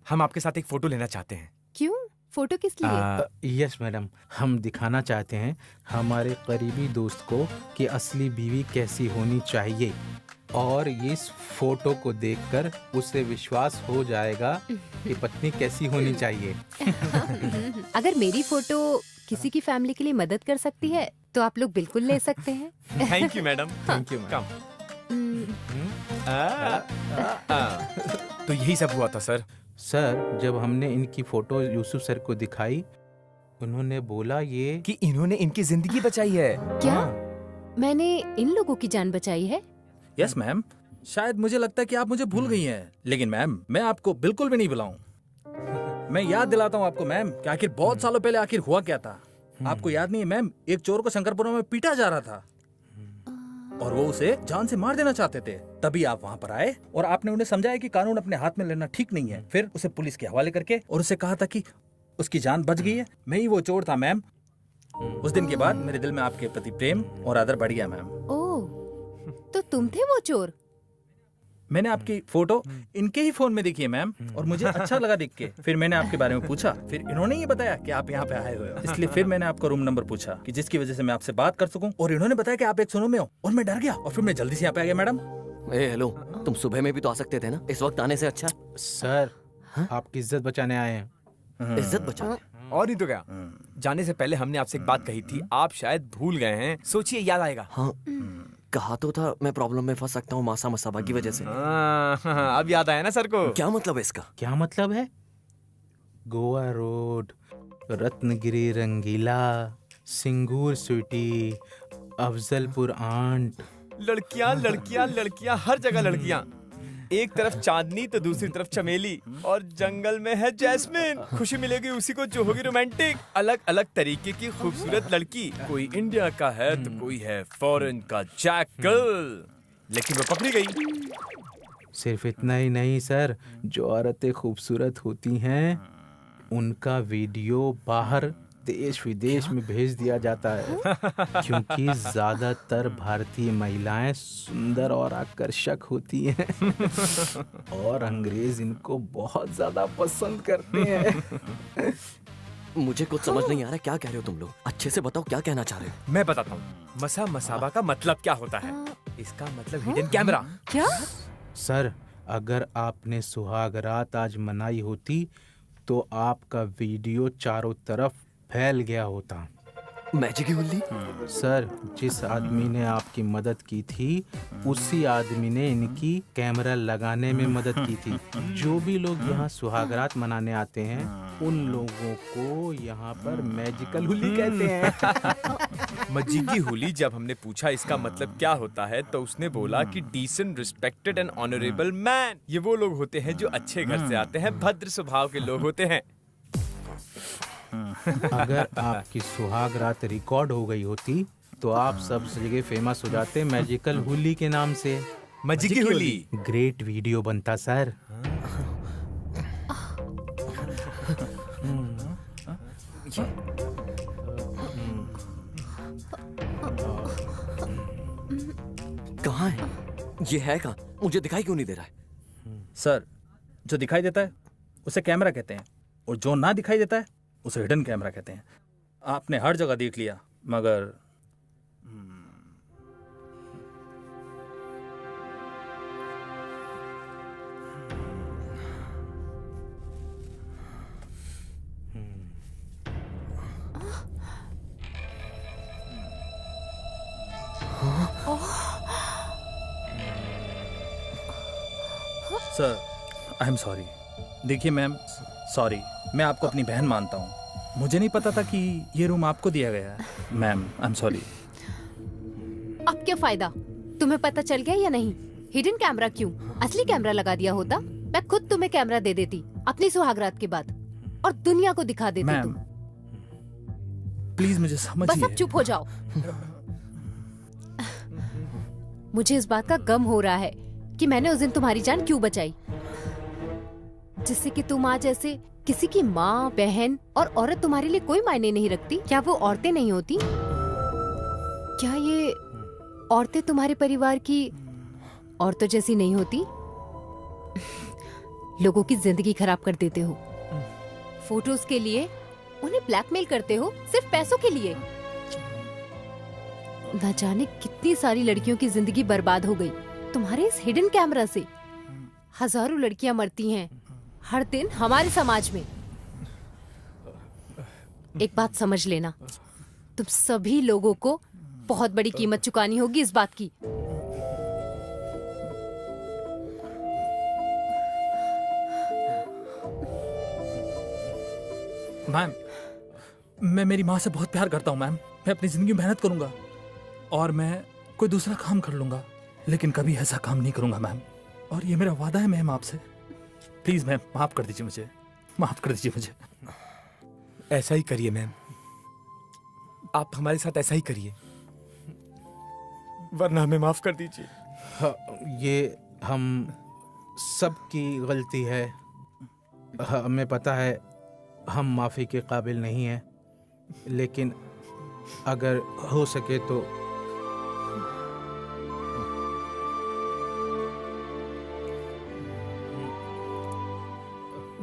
हम आपके साथ एक फोटो लेना चाहते हैं। क्यों? फोटो किस लिए? यस मैडम, हम दिखाना चाहते हैं हमारे करीबी दोस्त को कि असली बीवी कैसी होनी चाहिए, और इस फोटो को देखकर उसे विश्वास हो जाएगा कि पत्नी कैसी होनी चाहिए। अगर मेरी फोटो किसी की फैमिली के लिए मदद कर सकती है तो आप लोग बिल्कुल ले सकते हैं। Thank you madam. Thank you madam. तो यही सब हुआ था सर। सर, जब हमने इनकी फोटो यूसुफ सर को दिखाई, उन्होंने बोला ये कि इन्होंने इनकी जिंदगी बचाई है। क्या मैंने इन लोगों की जान बचाई है? यस मैम, शायद मुझे लगता है कि आप मुझे भूल गई हैं, लेकिन मैम मैं आपको बिल्कुल भी नहीं भुलाऊं। मैं याद दिलाता हूँ आपको मैम कि आखिर बहुत सालों पहले आखिर हुआ क्या था। आपको याद नहीं है मैम, एक चोर को शंकरपुरा में पीटा जा रहा था और वो उसे जान से मार देना चाहते थे। तभी आप वहाँ पर आए और आपने उन्हें समझाया कि कानून अपने हाथ में लेना ठीक नहीं है। फिर उसे पुलिस के हवाले करके और उसे कहा था कि उसकी जान बच गई है। मैं ही वो चोर था मैम। उस दिन के बाद मेरे दिल में आपके प्रति प्रेम और आदर बढ़ गया मैम। ओह, तो तुम थे वो चोर? मैंने आपकी फोटो इनके ही फोन में देखी है मैम, और मुझे अच्छा लगा देख के। फिर मैंने आपके बारे में पूछा, फिर इन्होंने ये बताया कि आप यहाँ पे आए हुए हो। इसलिए फिर मैंने आपका रूम नंबर पूछा कि जिसकी वजह से मैं आपसे बात कर सकूं, और इन्होंने बताया कि आप 109 में हो, और मैं डर गया और फिर मैं जल्दी से यहाँ पे आ गया मैडम। हेलो, तुम सुबह में भी तो आ सकते थे ना, इस वक्त आने से अच्छा। सर, आपकी इज्जत बचाने आए हैं। इज्जत बचाने? और नहीं तो क्या। जाने से पहले हमने आपसे एक बात कही थी, आप शायद भूल गए हैं। सोचिए, याद आएगा। हाँ, कहा तो था मैं प्रॉब्लम में फंस सकता हूँ मासा मसाबा की वजह से। अब याद आया ना सर को। क्या मतलब है इसका? क्या मतलब है? गोवा रोड, रत्नगिरी रंगीला, सिंगूर स्वीटी, अफजलपुर आंट। लड़कियां लड़कियां लड़कियां, हर जगह लड़कियां। एक तरफ चांदनी तो दूसरी तरफ चमेली, और जंगल में है जैस्मिन। खुशी मिलेगी उसी को जो होगी रोमांटिक। अलग अलग तरीके की खूबसूरत लड़की, कोई इंडिया का है तो कोई है फॉरेन का जैकल, लेकिन वो पकड़ी गई। सिर्फ इतना ही नहीं सर, जो औरतें खूबसूरत होती हैं उनका वीडियो बाहर देश विदेश में भेज दिया जाता है, क्योंकि ज्यादातर भारतीय महिलाएं सुंदर और आकर्षक होती हैं और अंग्रेज इनको बहुत ज्यादा पसंद करते हैं। मुझे कुछ समझ नहीं आ रहा, क्या कह रहे हो तुम लोग? अच्छे से बताओ क्या कहना चाह रहे हो। मैं बताता हूँ मसा मसाबा का मतलब क्या होता है। इसका मतलब हिडन कैमरा। क्या? सर, अगर आपने सुहाग रात आज मनाई होती तो आपका वीडियो चारों तरफ फैल गया होता। मैजिक की हुल्ली? सर, जिस आदमी ने आपकी मदद की थी उसी आदमी ने इनकी कैमरा लगाने में मदद की थी। जो भी लोग यहाँ सुहागरात मनाने आते हैं उन लोगों को यहाँ पर मैजिकल हुली कहते हैं। मजीगी हुली। जब हमने पूछा इसका मतलब क्या होता है तो उसने बोला कि decent, respected and honourable man. ये वो लोग होते हैं जो अच्छे घर से आते हैं, भद्र स्वभाव के लोग होते हैं। अगर आपकी सुहाग रात रिकॉर्ड हो गई होती तो आप सब जगह फेमस हो जाते मैजिकल हुली के नाम से। मजीगी हुली। ग्रेट वीडियो बनता सर। कहाँ है ये? है कहाँ? मुझे दिखाई क्यों नहीं दे रहा है? सर, जो दिखाई देता है उसे कैमरा कहते हैं, और जो ना दिखाई देता है उसे हिडन कैमरा कहते हैं। आपने हर जगह देख लिया, मगर सर, आई एम सॉरी। देखिए मैम, सॉरी, मैं आपको अपनी बहन मानता हूँ। मुझे नहीं पता था कि ये रूम आपको दिया गया है। Ma'am, I am sorry. अब क्या फायदा? तुम्हें पता चल गया या नहीं? हिडन कैमरा क्यों? असली कैमरा लगा दिया होता, मैं खुद तुम्हें कैमरा दे देती अपनी सुहागरात के बाद, और दुनिया को दिखा देती। मैम, तुम प्लीज मुझे बस समझिए। अब चुप हो जाओ। मुझे इस बात का गम हो रहा है कि मैंने उस दिन तुम्हारी जान क्यों बचाई, जिससे कि तुम आज ऐसे किसी की माँ, बहन और औरत तुम्हारे लिए कोई मायने नहीं रखती। क्या वो औरतें नहीं होती? क्या ये औरतें तुम्हारे परिवार की औरतों जैसी नहीं होती? लोगों की जिंदगी खराब कर देते हो फोटोज के लिए, उन्हें ब्लैकमेल करते हो सिर्फ पैसों के लिए। न जाने कितनी सारी लड़कियों की जिंदगी बर्बाद हो गई तुम्हारे इस हिडन कैमरा से। हजारों लड़कियां मरती हैं हर दिन हमारे समाज में। एक बात समझ लेना, तुम सभी लोगों को बहुत बड़ी कीमत चुकानी होगी इस बात की। मैम, मैं मेरी माँ से बहुत प्यार करता हूँ मैम। मैं अपनी जिंदगी में मेहनत करूंगा और मैं कोई दूसरा काम कर लूंगा, लेकिन कभी ऐसा काम नहीं करूंगा मैम। और ये मेरा वादा है मैम आपसे। प्लीज मैम, माफ कर दीजिए मुझे, माफ कर दीजिए मुझे। ऐसा ही करिए मैम, आप हमारे साथ ऐसा ही करिए, वरना हमें माफ कर दीजिए। हाँ, ये हम सबकी गलती है। हमें पता है हम माफ़ी के काबिल नहीं हैं, लेकिन अगर हो सके तो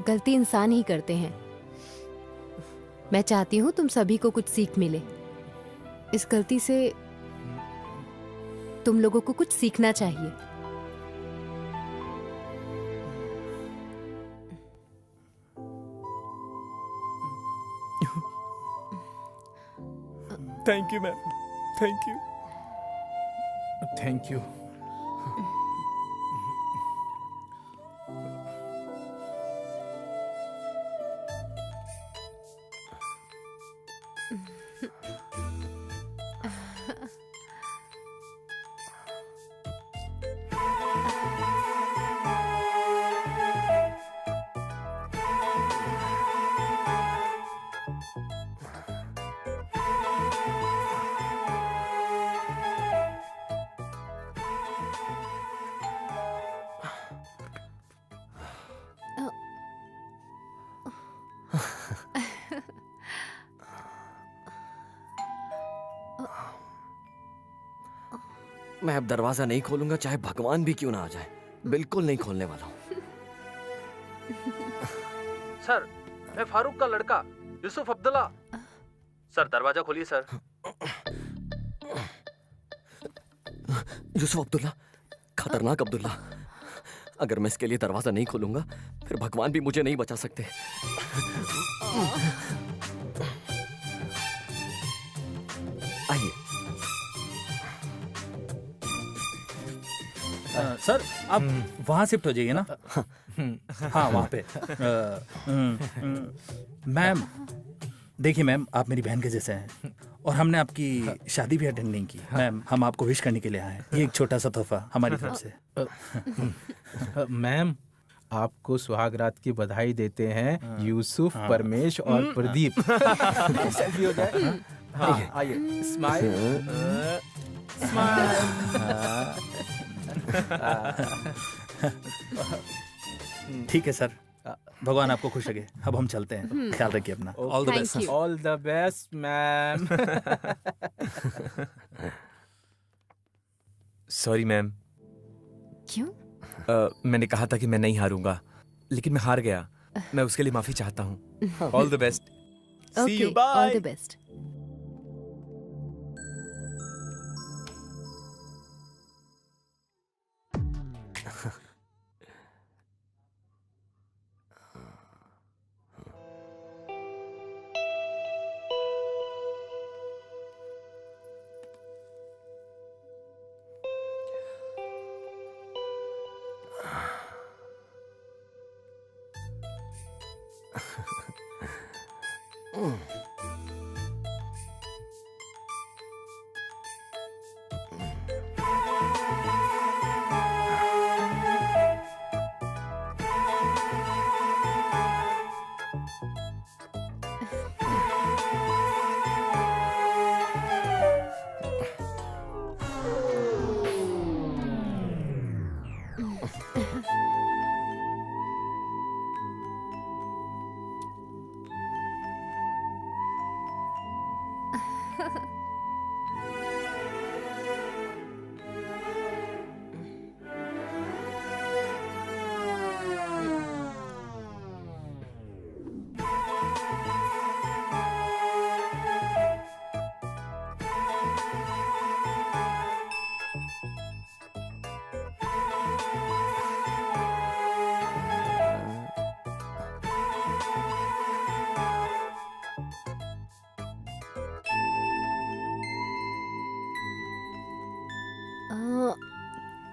गलती इंसान ही करते हैं। मैं चाहती हूँ तुम सभी को कुछ सीख मिले। इस गलती से तुम लोगों को कुछ सीखना चाहिए। Thank you ma'am, thank you. Thank you. मैं अब दरवाजा नहीं खोलूंगा, चाहे भगवान भी क्यों ना आ जाए। बिल्कुल नहीं खोलने वाला हूँ। सर, मैं फारूक का लड़का यूसुफ अब्दुल्ला। सर, दरवाजा खोलिए सर। यूसुफ अब्दुल्ला, खतरनाक अब्दुल्ला। अगर मैं इसके लिए दरवाजा नहीं खोलूंगा फिर भगवान भी मुझे नहीं बचा सकते। आइए। सर, आप वहाँ शिफ्ट हो जाइए ना। हाँ, वहाँ पे। मैम, देखिए मैम, आप मेरी बहन के जैसे हैं और हमने आपकी शादी भी अटेंड नहीं की। मैम, हम आपको विश करने के लिए आए हैं। ये एक छोटा सा तोहफा हमारी तरफ से। मैम, आपको सुहागरात की बधाई देते हैं यूसुफ, परमेश और प्रदीप। सेल्फी हो जाए। हाँ, आइए। स्माइल। ठीक है सर, भगवान आपको खुश रखे। अब हम चलते हैं, ख्याल रखिए अपना। All the best. All the best ma'am. Sorry ma'am. क्यों? मैंने कहा था कि मैं नहीं हारूंगा, लेकिन मैं हार गया। मैं उसके लिए माफी चाहता हूँ। All the best. See you, bye. All the best.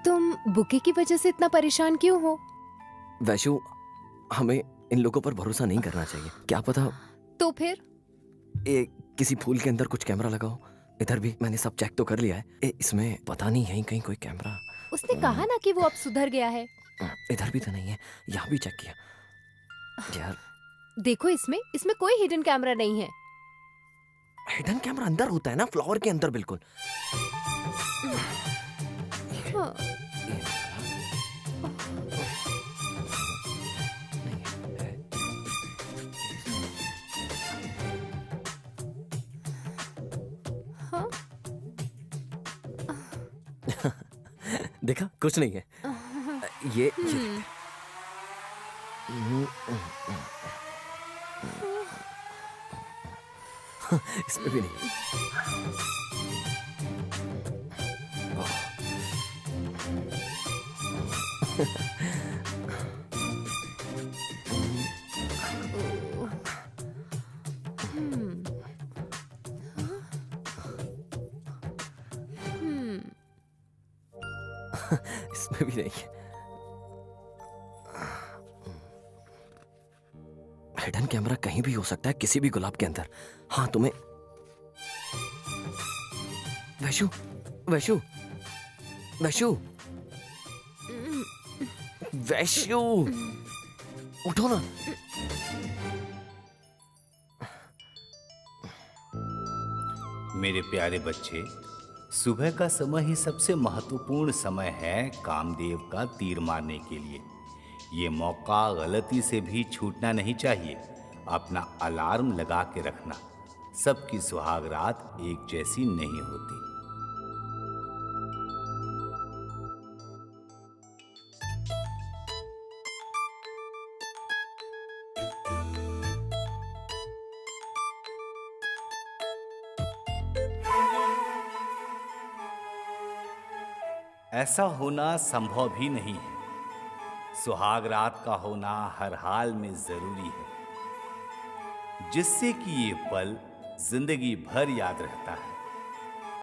तुम बुके की वजह से इतना परेशान क्यों हो? वैशु, हमें इन लोगों पर भरोसा नहीं करना चाहिए। क्या पता तो फिर? किसी फूल के अंदर कुछ कैमरा लगाओ। इधर भी मैंने सब चेक तो कर लिया है। इसमें पता नहीं है कहीं कोई कैमरा। उसने कहा ना कि वो अब सुधर गया है। इधर भी तो नहीं है, यहाँ भी चेक किया। यार देखो, इसमें कोई हिडन कैमरा नहीं है। हिडन कैमरा अंदर होता है ना, फ्लावर के अंदर बिल्कुल। हाँ। हाँ? देखा, कुछ नहीं है। ये इसमें भी नहीं। इसमें भी नहीं है। हिडन कैमरा कहीं भी हो सकता है, किसी भी गुलाब के अंदर। हाँ तुम्हें वैशु वैशु वैशु वैशु उठो ना। मेरे प्यारे बच्चे, सुबह का समय ही सबसे महत्वपूर्ण समय है कामदेव का तीर मारने के लिए। ये मौका गलती से भी छूटना नहीं चाहिए। अपना अलार्म लगा के रखना। सबकी सुहाग रात एक जैसी नहीं होती। ऐसा होना संभव भी नहीं है। सुहाग रात का होना हर हाल में जरूरी है, जिससे कि ये पल जिंदगी भर याद रहता है।